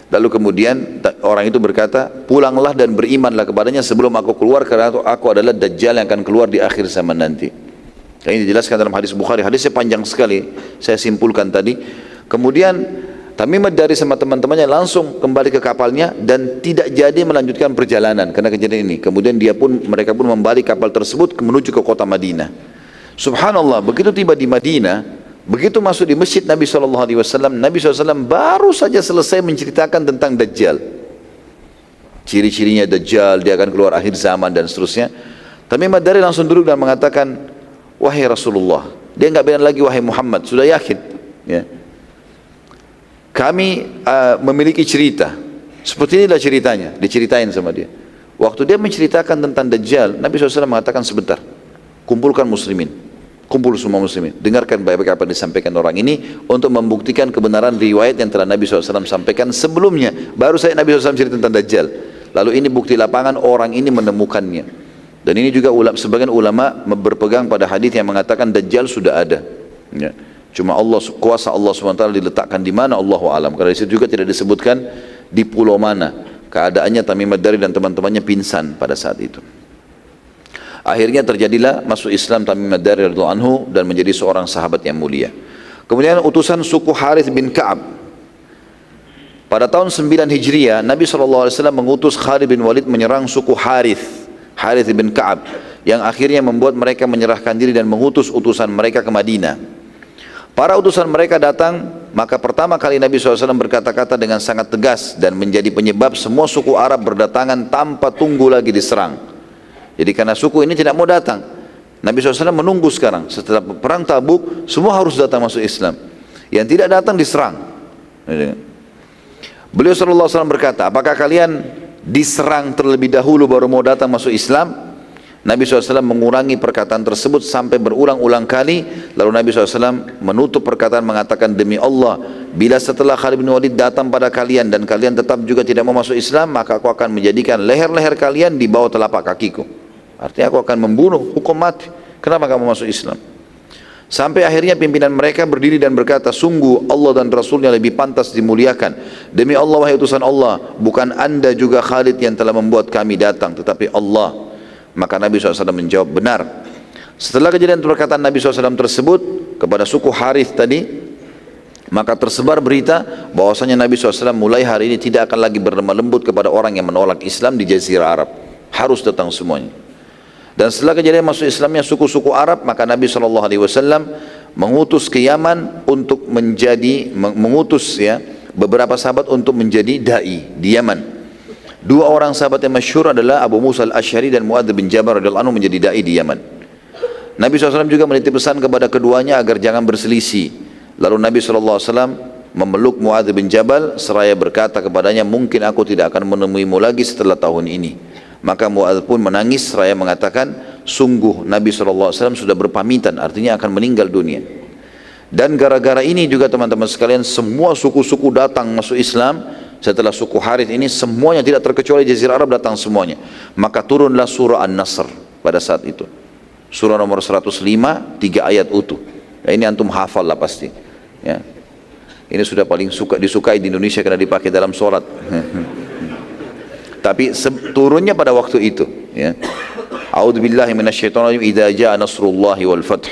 Lalu kemudian orang itu berkata, pulanglah dan berimanlah kepadanya sebelum aku keluar, karena aku adalah Dajjal yang akan keluar di akhir zaman nanti. Ini dijelaskan dalam hadis Bukhari, hadisnya panjang sekali, saya simpulkan tadi. Kemudian Tamim Ad-Dari sama teman-temannya langsung kembali ke kapalnya dan tidak jadi melanjutkan perjalanan karena kejadian ini. Kemudian mereka pun membalik kapal tersebut menuju ke kota Madinah. Subhanallah, begitu tiba di Madinah, begitu masuk di masjid Nabi SAW, Nabi SAW baru saja selesai menceritakan tentang Dajjal. ciri-cirinya Dajjal, dia akan keluar akhir zaman dan seterusnya. Tamim ad-Dari langsung duduk dan mengatakan, wahai Rasulullah, dia nggak bilang lagi wahai Muhammad, sudah yakin. Ya. Kami memiliki cerita, seperti inilah ceritanya, diceritain sama dia. Waktu dia menceritakan tentang Dajjal, Nabi SAW mengatakan sebentar, kumpulkan muslimin, kumpul semua muslimin, dengarkan baik-baik apa yang disampaikan orang ini untuk membuktikan kebenaran riwayat yang telah Nabi SAW sampaikan sebelumnya. Baru saya Nabi SAW cerita tentang Dajjal, lalu ini bukti lapangan orang ini menemukannya. Dan ini juga sebagian ulama berpegang pada hadis yang mengatakan Dajjal sudah ada. Ya. Cuma kuasa Allah SWT diletakkan di mana, Allahu a'lam. Karena di situ juga tidak disebutkan di pulau mana. Keadaannya Tamim ad-Dari dan teman-temannya pingsan pada saat itu. Akhirnya terjadilah masuk Islam Tamim ad-Dari radhiyallahu anhu dan menjadi seorang sahabat yang mulia. Kemudian utusan suku Harith bin Ka'ab. Pada tahun 9 Hijriah, Nabi SAW mengutus Khalid bin Walid menyerang suku Harith bin Ka'ab, yang akhirnya membuat mereka menyerahkan diri dan mengutus utusan mereka ke Madinah. Para utusan mereka datang, maka pertama kali Nabi SAW berkata-kata dengan sangat tegas dan menjadi penyebab semua suku Arab berdatangan tanpa tunggu lagi diserang. Jadi karena suku ini tidak mau datang, Nabi SAW menunggu sekarang. Setelah perang Tabuk, semua harus datang masuk Islam. Yang tidak datang diserang. Beliau SAW berkata, apakah kalian diserang terlebih dahulu baru mau datang masuk Islam? Nabi SAW mengurangi perkataan tersebut sampai berulang-ulang kali. Lalu Nabi SAW menutup perkataan mengatakan, demi Allah, bila setelah Khalid bin Walid datang pada kalian dan kalian tetap juga tidak mau masuk Islam, maka aku akan menjadikan leher-leher kalian di bawah telapak kakiku. Artinya aku akan membunuh, hukum mati. Kenapa kamu masuk Islam? Sampai akhirnya pimpinan mereka berdiri dan berkata, sungguh Allah dan Rasulnya lebih pantas dimuliakan. Demi Allah, wahai utusan Allah, bukan anda juga Khalid yang telah membuat kami datang, tetapi Allah. Maka Nabi SAW menjawab, benar. Setelah kejadian perkataan Nabi SAW tersebut kepada suku Harith tadi, maka tersebar berita bahwasanya Nabi SAW mulai hari ini tidak akan lagi berlemah lembut kepada orang yang menolak Islam di Jazirah Arab. Harus datang semuanya. Dan setelah kejadian masuk Islamnya suku-suku Arab, maka Nabi SAW mengutus ke Yaman untuk mengutus beberapa sahabat untuk menjadi da'i di Yaman. Dua orang sahabat yang masyhur adalah Abu Musa al-Asy'ari dan Mu'adz bin Jabal radhiyallahu anhu menjadi da'i di Yaman. Nabi SAW juga menitip pesan kepada keduanya agar jangan berselisih. Lalu Nabi SAW memeluk Mu'adz bin Jabal seraya berkata kepadanya, mungkin aku tidak akan menemuimu lagi setelah tahun ini. Maka Mu'adz pun menangis seraya mengatakan, sungguh Nabi SAW sudah berpamitan, artinya akan meninggal dunia. Dan gara-gara ini juga teman-teman sekalian, semua suku-suku datang masuk Islam. Setelah suku Harith ini semuanya tidak terkecuali Jazirah Arab datang semuanya. Maka turunlah surah An-Nasr pada saat itu. Surah nomor 105, 3 ayat utuh. Ya, ini antum hafal lah pasti. Ya. Ini sudah paling disukai di Indonesia karena dipakai dalam sholat. Tapi turunnya pada waktu itu. Ya. A'udzubillahi minasyaitonir rajim. Idza jaa nasrullahi wal fath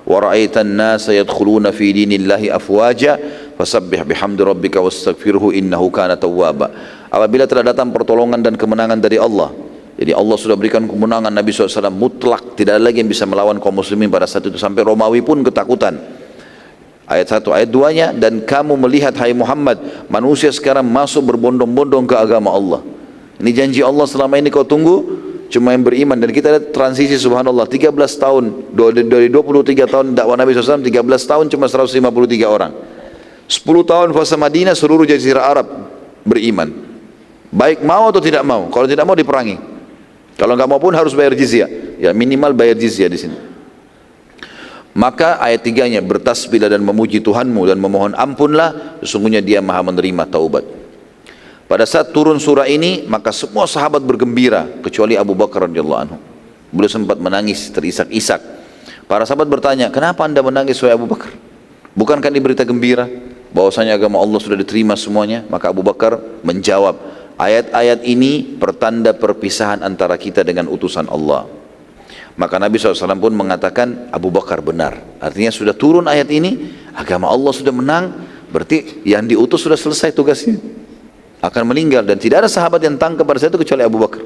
wa ra'aitan nasa yadkhuluna fi dinillahi afwaja fasabbih bihamdi rabbika wastaghfirhu innahu kana tawwaba. Apabila telah datang pertolongan dan kemenangan dari Allah, jadi Allah sudah berikan kemenangan, Nabi SAW mutlak, tidak ada lagi yang bisa melawan kaum muslimin pada saat itu, sampai Romawi pun ketakutan. Ayat 1, ayat 2-nya, dan kamu melihat hai Muhammad, manusia sekarang masuk berbondong-bondong ke agama Allah. Ini janji Allah selama ini kau tunggu, cuma yang beriman. Dan kita lihat transisi subhanallah, 13 tahun, dari 23 tahun dakwah Nabi SAW, 13 tahun cuma 153 orang. 10 tahun fase Madinah, seluruh Jazirah Arab beriman. Baik mau atau tidak mau. Kalau tidak mau diperangi. Kalau nggak mau pun harus bayar jizyah. Ya minimal bayar jizyah di sini. Maka ayat 3-nya, bertasbihlah dan memuji Tuhanmu dan memohon ampunlah, sesungguhnya Dia Maha menerima taubat. Pada saat turun surah ini, maka semua sahabat bergembira kecuali Abu Bakar radhiyallahu anhu. Beliau sempat menangis terisak-isak. Para sahabat bertanya, kenapa anda menangis wahai Abu Bakar? Bukankah ini berita gembira bahwasanya agama Allah sudah diterima semuanya? Maka Abu Bakar menjawab, ayat-ayat ini pertanda perpisahan antara kita dengan utusan Allah. Maka Nabi SAW pun mengatakan, Abu Bakar benar. Artinya sudah turun ayat ini, agama Allah sudah menang, berarti yang diutus sudah selesai tugasnya, akan meninggal. Dan tidak ada sahabat yang tangkap pada saat itu kecuali Abu Bakar.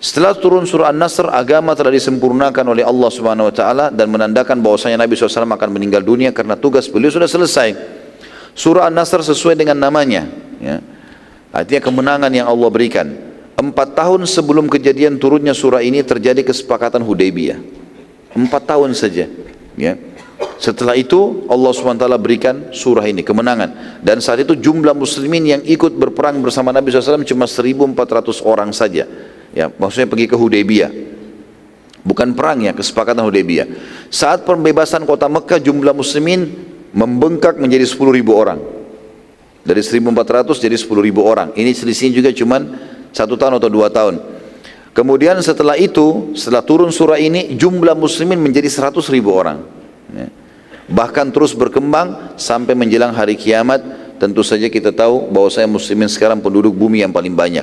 Setelah turun surah An-Nasr, agama telah disempurnakan oleh Allah Subhanahu wa taala dan menandakan bahwasanya Nabi SAW akan meninggal dunia karena tugas beliau sudah selesai. Surah An-Nasr sesuai dengan namanya, ya. Artinya kemenangan yang Allah berikan. 4 tahun sebelum kejadian turunnya surah ini terjadi kesepakatan Hudaybiyah. 4 tahun saja. Ya. Setelah itu Allah SWT berikan surah ini, kemenangan. Dan saat itu jumlah muslimin yang ikut berperang bersama Nabi SAW cuma 1.400 orang saja. Ya, maksudnya pergi ke Hudaybiyah. Bukan perang ya, kesepakatan Hudaybiyah. Saat pembebasan kota Mekah jumlah muslimin membengkak menjadi 10.000 orang. Dari 1.400 jadi 10.000 orang. Ini selisihnya juga cuma 1 tahun atau 2 tahun. Kemudian setelah itu, setelah turun surah ini, jumlah muslimin menjadi 100.000 orang. Ya. Bahkan terus berkembang sampai menjelang hari kiamat. Tentu saja kita tahu bahwasanya muslimin sekarang penduduk bumi yang paling banyak.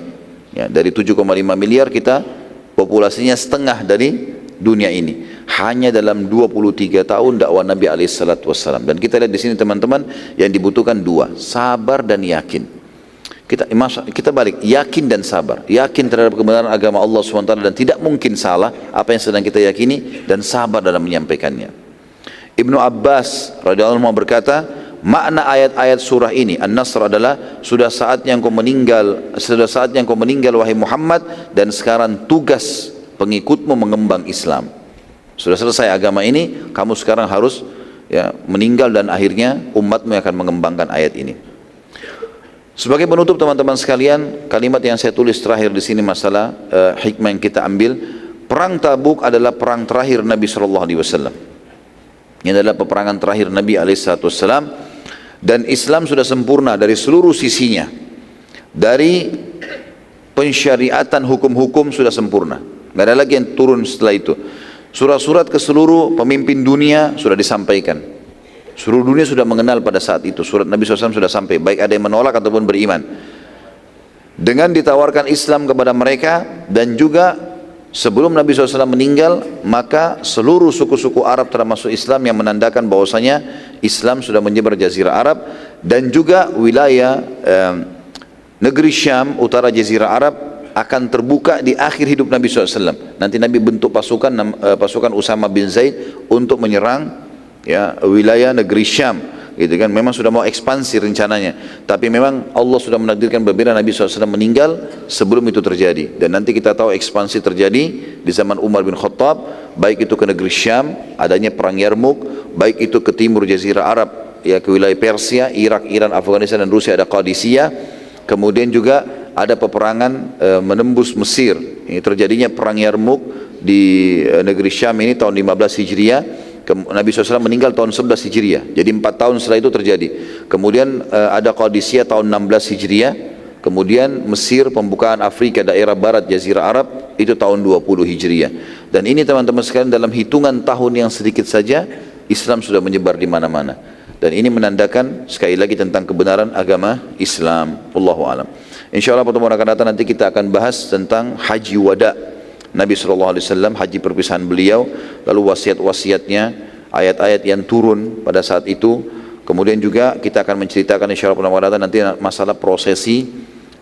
Ya, dari 7,5 miliar kita populasinya setengah dari dunia ini. Hanya dalam 23 tahun dakwah Nabi SAW. Dan kita lihat di sini teman-teman, yang dibutuhkan 2, sabar dan yakin. Kita balik, yakin dan sabar. Yakin terhadap kebenaran agama Allah SWT dan tidak mungkin salah apa yang sedang kita yakini, dan sabar dalam menyampaikannya. Ibnu Abbas radhiyallahu anhu berkata, makna ayat-ayat surah ini An-Nasr adalah sudah saatnya engkau meninggal wahai Muhammad, dan sekarang tugas pengikutmu mengembang Islam. Sudah selesai agama ini, kamu sekarang harus ya meninggal, dan akhirnya umatmu yang akan mengembangkan ayat ini. Sebagai penutup teman-teman sekalian, kalimat yang saya tulis terakhir di sini masalah hikmah yang kita ambil. Perang Tabuk adalah perang terakhir Nabi SAW. Ini adalah peperangan terakhir Nabi SAW, dan Islam sudah sempurna dari seluruh sisinya. Dari pensyariatan hukum-hukum sudah sempurna, nggak ada lagi yang turun setelah itu. Surat-surat ke seluruh pemimpin dunia sudah disampaikan. Seluruh dunia sudah mengenal pada saat itu. Surat Nabi SAW sudah sampai, baik ada yang menolak ataupun beriman. Dengan ditawarkan Islam kepada mereka, dan juga sebelum Nabi SAW meninggal, maka seluruh suku-suku Arab termasuk Islam, yang menandakan bahwasanya Islam sudah menyebar Jazirah Arab. Dan juga wilayah negeri Syam, utara Jazirah Arab, akan terbuka di akhir hidup Nabi SAW. Nanti Nabi bentuk pasukan Usama bin Zaid untuk menyerang ya wilayah negeri Syam, gitu kan. Memang sudah mau ekspansi rencananya, tapi memang Allah sudah menakdirkan berbeda Nabi SAW meninggal sebelum itu terjadi. Dan nanti kita tahu ekspansi terjadi di zaman Umar bin Khattab, baik itu ke negeri Syam, adanya perang Yarmuk, baik itu ke timur Jazirah Arab, ya ke wilayah Persia, Irak, Iran, Afghanistan dan Rusia, ada Qadisiyah. Kemudian juga ada peperangan menembus Mesir. Ini terjadinya perang Yarmuk di negeri Syam ini tahun 15 Hijriah. Nabi SAW meninggal tahun 11 Hijriah. Jadi 4 tahun setelah itu terjadi. Kemudian ada Qadisiyah tahun 16 Hijriah. Kemudian Mesir, pembukaan Afrika daerah barat Jazirah Arab itu tahun 20 Hijriah. Dan ini teman-teman sekalian, dalam hitungan tahun yang sedikit saja Islam sudah menyebar di mana-mana. Dan ini menandakan sekali lagi tentang kebenaran agama Islam. Wallahu a'lam. Insyaallah pertemuan akan datang nanti kita akan bahas tentang haji wada Nabi SAW, haji perpisahan beliau, lalu wasiat-wasiatnya, ayat-ayat yang turun pada saat itu. Kemudian juga kita akan menceritakan insyaallah pertemuan akan datang nanti masalah prosesi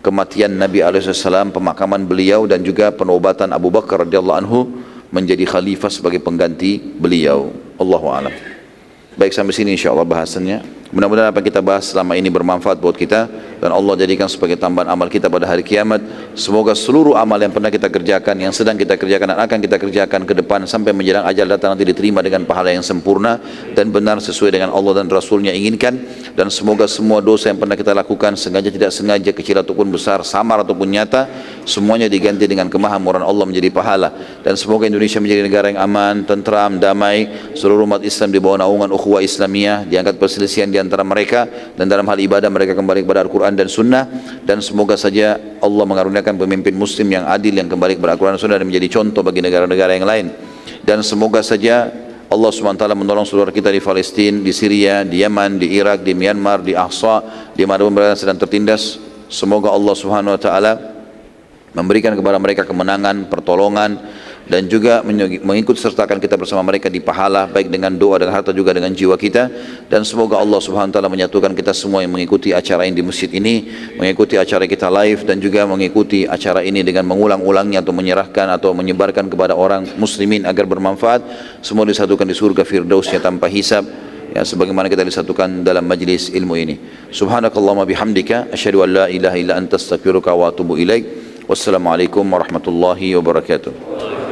kematian Nabi SAW, pemakaman beliau, dan juga penobatan Abu Bakar radhiyallahu anhu menjadi khalifah sebagai pengganti beliau. Allahu a'lam. Baik, sampai sini insyaallah bahasannya. Mudah-mudahan apa yang kita bahas selama ini bermanfaat buat kita, dan Allah jadikan sebagai tambahan amal kita pada hari kiamat. Semoga seluruh amal yang pernah kita kerjakan, yang sedang kita kerjakan dan akan kita kerjakan ke depan sampai menjelang ajal datang nanti diterima dengan pahala yang sempurna dan benar sesuai dengan Allah dan Rasulnya inginkan. Dan semoga semua dosa yang pernah kita lakukan, sengaja tidak sengaja, kecil ataupun besar, samar ataupun nyata, semuanya diganti dengan kemahamuran Allah menjadi pahala. Dan semoga Indonesia menjadi negara yang aman, tentram, damai, seluruh umat Islam di bawah naungan ukhuwah Islamiyah, diangkat perselisihan di antara mereka, dan dalam hal ibadah mereka kembali kepada Al-Quran dan Sunnah. Dan semoga saja Allah mengaruniakan pemimpin muslim yang adil, yang kembali kepada Al-Quran dan Sunnah, dan menjadi contoh bagi negara-negara yang lain. Dan semoga saja Allah SWT menolong saudara kita di Palestina, di Syria, di Yaman, di Irak, di Myanmar, di Ahsa, di mana mereka sedang tertindas. Semoga Allah SWT memberikan kepada mereka kemenangan, pertolongan, dan juga mengikut sertakan kita bersama mereka di pahala, baik dengan doa, dengan harta, juga dengan jiwa kita. Dan semoga Allah Subhanahu wa taala menyatukan kita semua yang mengikuti acara ini di masjid ini, mengikuti acara kita live, dan juga mengikuti acara ini dengan mengulang-ulangnya atau menyerahkan atau menyebarkan kepada orang muslimin agar bermanfaat. Semua disatukan di surga firdausnya tanpa hisab. ya, sebagaimana kita disatukan dalam majlis ilmu ini. Subhanakallahumma bihamdika asyhadu an la ilaha illa anta astaghfiruka wa atubu ilaik. Wassalamualaikum warahmatullahi wabarakatuh.